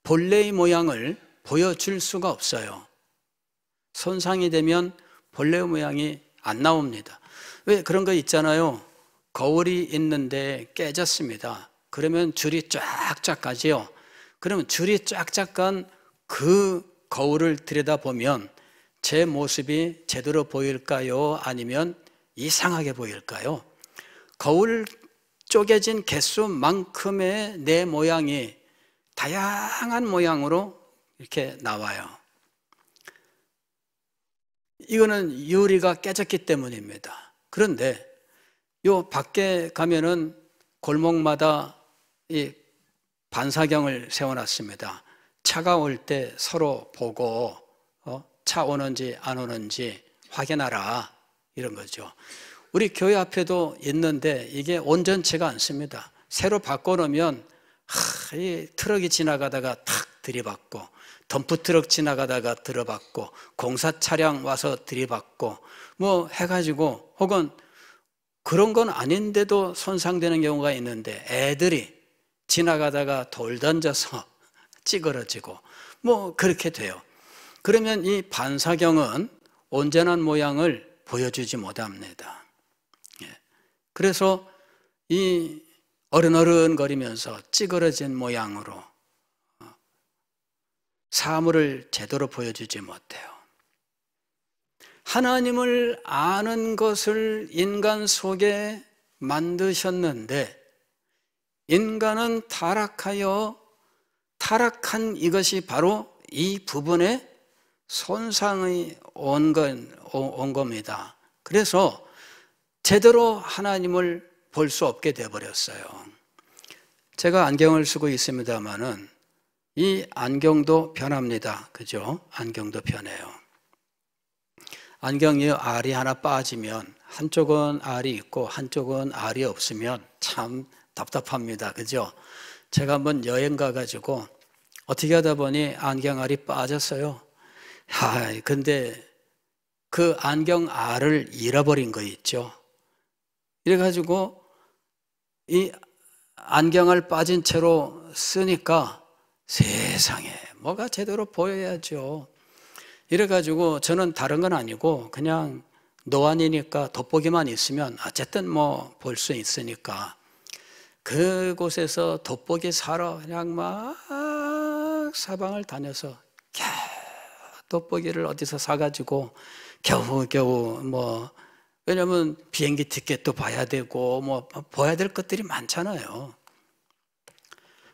본래의 모양을 보여줄 수가 없어요. 손상이 되면 본래의 모양이 안 나옵니다. 왜 그런 거 있잖아요. 거울이 있는데 깨졌습니다. 그러면 줄이 쫙쫙 가지요. 그러면 줄이 쫙쫙 간 그 거울을 들여다보면 제 모습이 제대로 보일까요? 아니면 이상하게 보일까요? 거울 쪼개진 개수만큼의 내 모양이 다양한 모양으로 이렇게 나와요. 이거는 유리가 깨졌기 때문입니다. 그런데 요 밖에 가면은 골목마다 이 반사경을 세워놨습니다. 차가 올 때 서로 보고 차 오는지 안 오는지 확인하라, 이런 거죠. 우리 교회 앞에도 있는데 이게 온전치가 않습니다. 새로 바꿔놓으면 이 트럭이 지나가다가 탁 들이받고, 덤프트럭 지나가다가 들어받고, 공사 차량 와서 들이받고 뭐 해가지고, 혹은 그런 건 아닌데도 손상되는 경우가 있는데 애들이 지나가다가 돌 던져서 찌그러지고 뭐 그렇게 돼요. 그러면 이 반사경은 온전한 모양을 보여주지 못합니다. 그래서 이 어른어른거리면서 찌그러진 모양으로 사물을 제대로 보여주지 못해요. 하나님을 아는 것을 인간 속에 만드셨는데 인간은 타락한 이것이 바로 이 부분에 손상이 온 겁니다. 그래서 제대로 하나님을 볼 수 없게 되어버렸어요. 제가 안경을 쓰고 있습니다만은 이 안경도 변합니다. 그죠? 안경도 변해요. 안경이 알이 하나 빠지면 한쪽은 알이 있고 한쪽은 알이 없으면 참 답답합니다. 그죠? 제가 한번 여행 가가지고 어떻게 하다 보니 안경 알이 빠졌어요. 근데 그 안경 알을 잃어버린 거 있죠. 이래가지고 이 안경알 빠진 채로 쓰니까 세상에 뭐가 제대로 보여야죠. 이래가지고 저는 다른 건 아니고 그냥 노안이니까 돋보기만 있으면 어쨌든 뭐 볼 수 있으니까 그곳에서 돋보기 사러 그냥 막 사방을 다녀서 돋보기를 어디서 사가지고 겨우겨우 뭐 왜냐면 비행기 티켓도 봐야 되고 뭐 봐야 될 것들이 많잖아요.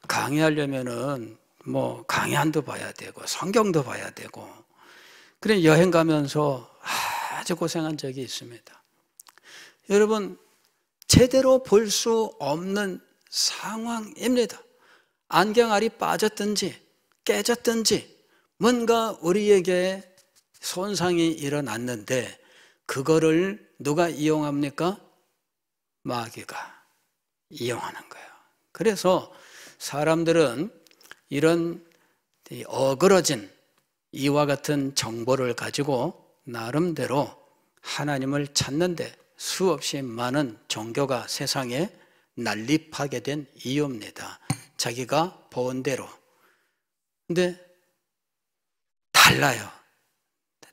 강의하려면은 뭐 강의안도 봐야 되고 성경도 봐야 되고 그래 여행 가면서 아주 고생한 적이 있습니다. 여러분 제대로 볼 수 없는 상황입니다. 안경알이 빠졌든지 깨졌든지 뭔가 우리에게 손상이 일어났는데 그거를 누가 이용합니까? 마귀가 이용하는 거예요. 그래서 사람들은 이런 어그러진 이와 같은 정보를 가지고 나름대로 하나님을 찾는데 수없이 많은 종교가 세상에 난립하게 된 이유입니다. 자기가 본 대로. 근데 달라요.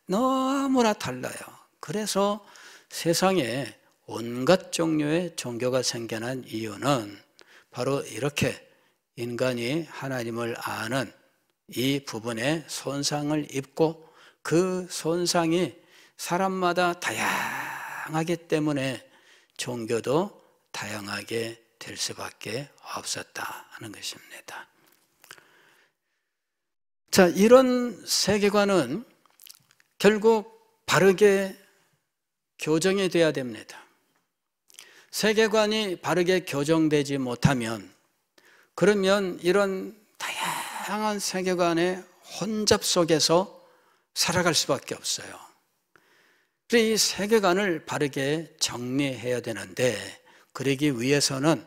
너무나 달라요. 그래서 세상에 온갖 종류의 종교가 생겨난 이유는 바로 이렇게 인간이 하나님을 아는 이 부분에 손상을 입고 그 손상이 사람마다 다양하기 때문에 종교도 다양하게 될 수밖에 없었다 하는 것입니다. 자, 이런 세계관은 결국 바르게 교정이 돼야 됩니다. 세계관이 바르게 교정되지 못하면 그러면 이런 다양한 세계관의 혼잡 속에서 살아갈 수밖에 없어요. 그래서 이 세계관을 바르게 정리해야 되는데 그러기 위해서는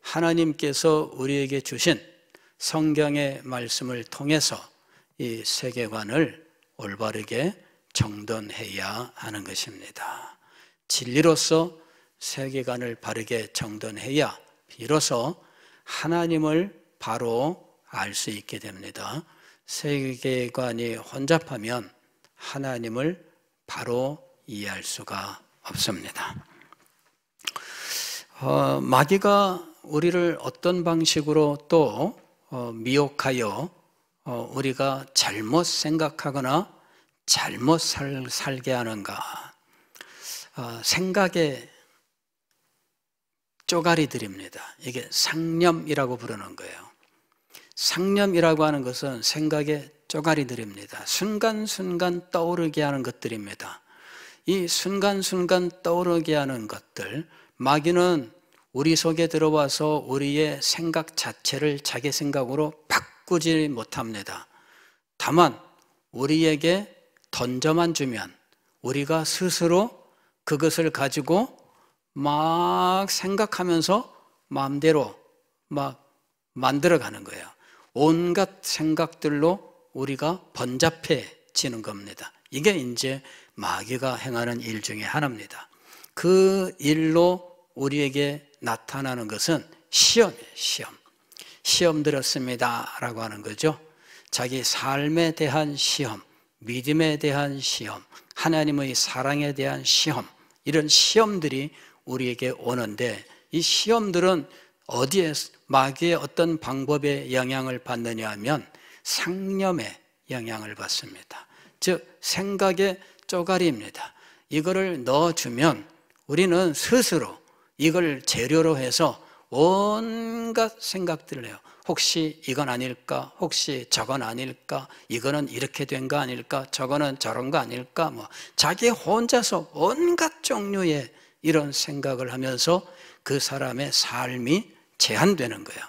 하나님께서 우리에게 주신 성경의 말씀을 통해서 이 세계관을 올바르게 정돈해야 하는 것입니다. 진리로서 세계관을 바르게 정돈해야 비로소 하나님을 바로 알 수 있게 됩니다. 세계관이 혼잡하면 하나님을 바로 이해할 수가 없습니다. 마귀가 우리를 어떤 방식으로 또 미혹하여 우리가 잘못 생각하거나 잘못 살게 하는가? 생각의 쪼가리들입니다. 이게 상념이라고 부르는 거예요. 상념이라고 하는 것은 생각의 쪼가리들입니다. 순간순간 떠오르게 하는 것들입니다. 이 순간순간 떠오르게 하는 것들, 마귀는 우리 속에 들어와서 우리의 생각 자체를 자기 생각으로 바꾸지 못합니다. 다만 우리에게 던져만 주면 우리가 스스로 그것을 가지고 막 생각하면서 마음대로 막 만들어가는 거예요. 온갖 생각들로 우리가 번잡해지는 겁니다. 이게 이제 마귀가 행하는 일 중에 하나입니다. 그 일로 우리에게 나타나는 것은 시험이에요. 시험 들었습니다 라고 하는 거죠. 자기 삶에 대한 시험, 믿음에 대한 시험, 하나님의 사랑에 대한 시험, 이런 시험들이 우리에게 오는데 이 시험들은 어디에 마귀의 어떤 방법에 영향을 받느냐 하면 상념의 영향을 받습니다. 즉 생각의 쪼가리입니다. 이거를 넣어주면 우리는 스스로 이걸 재료로 해서 온갖 생각들을 해요. 혹시 이건 아닐까? 혹시 저건 아닐까? 이거는 이렇게 된 거 아닐까? 저거는 저런 거 아닐까? 뭐 자기 혼자서 온갖 종류의 이런 생각을 하면서 그 사람의 삶이 제한되는 거예요.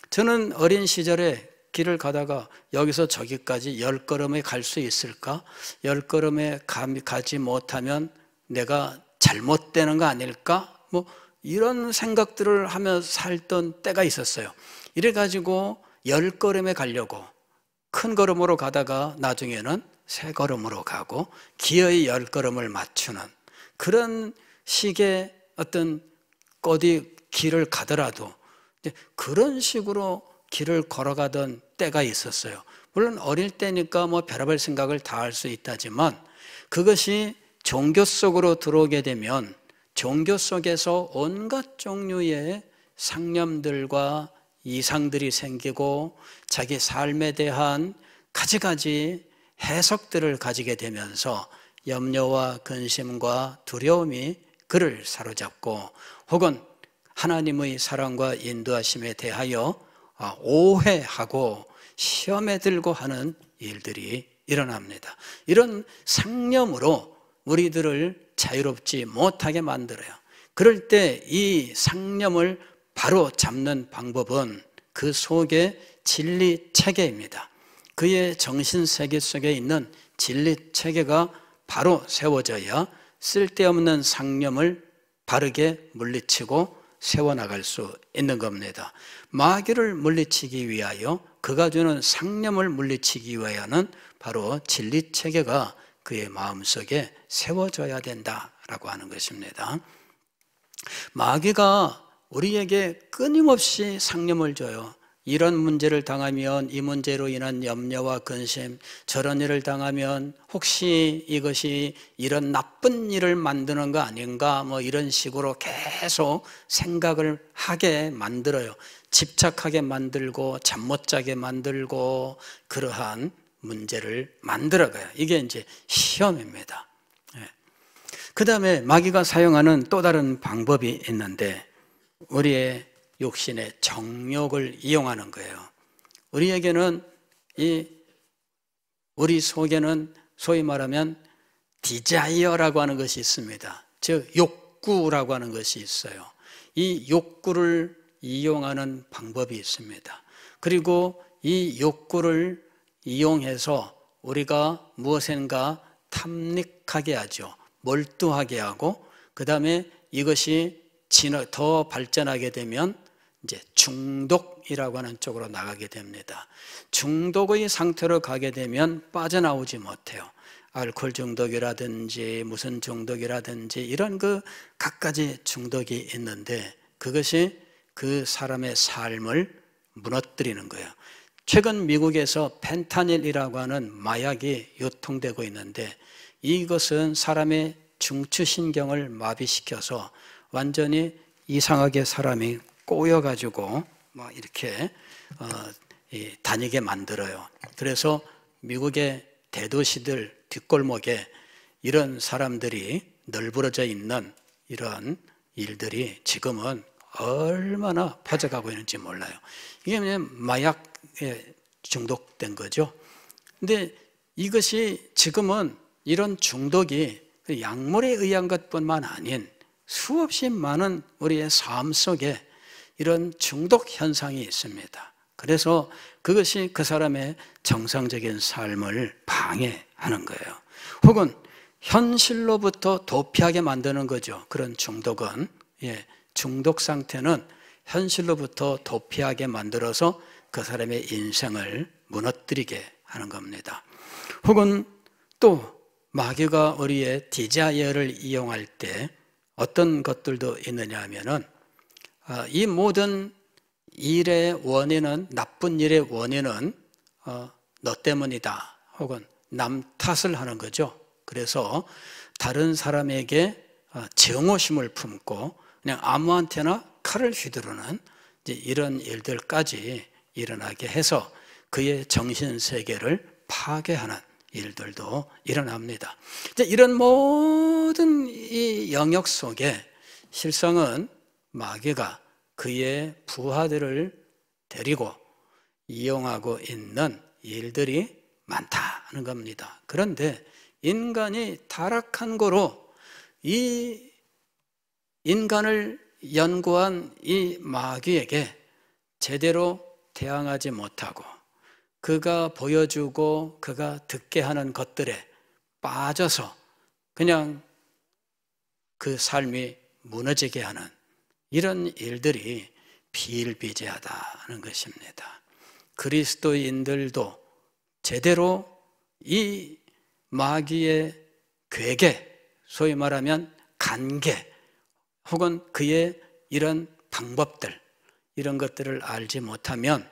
저는 어린 시절에 길을 가다가 여기서 저기까지 10걸음에 갈 수 있을까? 10걸음에 가지 못하면 내가 잘못되는 거 아닐까? 뭐 이런 생각들을 하며 살던 때가 있었어요. 이래가지고 10걸음에 가려고 큰 걸음으로 가다가 나중에는 새 걸음으로 가고 기어이 10걸음을 맞추는 그런 식의 어떤 어디 길을 가더라도 그런 식으로 길을 걸어가던 때가 있었어요. 물론 어릴 때니까 뭐 별의별 생각을 다 할 수 있다지만 그것이 종교 속으로 들어오게 되면 종교 속에서 온갖 종류의 상념들과 이상들이 생기고 자기 삶에 대한 가지가지 해석들을 가지게 되면서 염려와 근심과 두려움이 그를 사로잡고 혹은 하나님의 사랑과 인도하심에 대하여 오해하고 시험에 들고 하는 일들이 일어납니다. 이런 상념으로 우리들을 자유롭지 못하게 만들어요. 그럴 때 이 상념을 바로 잡는 방법은 그 속에 진리 체계입니다. 그의 정신세계 속에 있는 진리 체계가 바로 세워져야 쓸데없는 상념을 바르게 물리치고 세워나갈 수 있는 겁니다. 마귀를 물리치기 위하여 그가 주는 상념을 물리치기 위하여는 바로 진리 체계가 그의 마음속에 세워져야 된다라고 하는 것입니다. 마귀가 우리에게 끊임없이 상념을 줘요. 이런 문제를 당하면 이 문제로 인한 염려와 근심, 저런 일을 당하면 혹시 이것이 이런 나쁜 일을 만드는 거 아닌가 뭐 이런 식으로 계속 생각을 하게 만들어요. 집착하게 만들고 잠 못 자게 만들고 그러한 문제를 만들어가요. 이게 이제 시험입니다. 그 다음에 마귀가 사용하는 또 다른 방법이 있는데 우리의 욕심의 정욕을 이용하는 거예요. 우리에게는 우리 속에는 소위 말하면 디자이어라고 하는 것이 있습니다. 즉 욕구라고 하는 것이 있어요. 이 욕구를 이용하는 방법이 있습니다. 그리고 이 욕구를 이용해서 우리가 무엇인가 탐닉하게 하죠. 몰두하게 하고 그 다음에 이것이 더 발전하게 되면 이제 중독이라고 하는 쪽으로 나가게 됩니다. 중독의 상태로 가게 되면 빠져나오지 못해요. 알코올 중독이라든지 무슨 중독이라든지 이런 그 갖가지 중독이 있는데 그것이 그 사람의 삶을 무너뜨리는 거예요. 최근 미국에서 펜타닐이라고 하는 마약이 유통되고 있는데 이것은 사람의 중추신경을 마비시켜서 완전히 이상하게 사람이 꼬여가지고 막 이렇게 다니게 만들어요. 그래서 미국의 대도시들 뒷골목에 이런 사람들이 널브러져 있는 이런 일들이 지금은 얼마나 퍼져가고 있는지 몰라요. 이게 그냥 마약에 중독된 거죠. 근데 이것이 지금은 이런 중독이 약물에 의한 것뿐만 아닌 수없이 많은 우리의 삶 속에 이런 중독 현상이 있습니다. 그래서 그것이 그 사람의 정상적인 삶을 방해하는 거예요. 혹은 현실로부터 도피하게 만드는 거죠. 그런 중독은 중독 상태는 현실로부터 도피하게 만들어서 그 사람의 인생을 무너뜨리게 하는 겁니다. 혹은 또 마귀가 우리의 디자이어를 이용할 때 어떤 것들도 있느냐 하면은 이 모든 일의 원인은 나쁜 일의 원인은 너 때문이다 혹은 남 탓을 하는 거죠. 그래서 다른 사람에게 증오심을 품고 그냥 아무한테나 칼을 휘두르는 이런 일들까지 일어나게 해서 그의 정신세계를 파괴하는 일들도 일어납니다. 이런 모든 이 영역 속에 실상은 마귀가 그의 부하들을 데리고 이용하고 있는 일들이 많다는 겁니다. 그런데 인간이 타락한 거로 이 인간을 연구한 이 마귀에게 제대로 대항하지 못하고 그가 보여주고 그가 듣게 하는 것들에 빠져서 그냥 그 삶이 무너지게 하는 이런 일들이 비일비재하다는 것입니다. 그리스도인들도 제대로 이 마귀의 괴계, 소위 말하면 간계 혹은 그의 이런 방법들, 이런 것들을 알지 못하면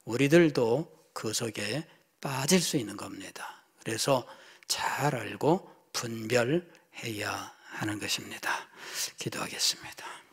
우리들도 그 속에 빠질 수 있는 겁니다. 그래서 잘 알고 분별해야 하는 것입니다. 기도하겠습니다.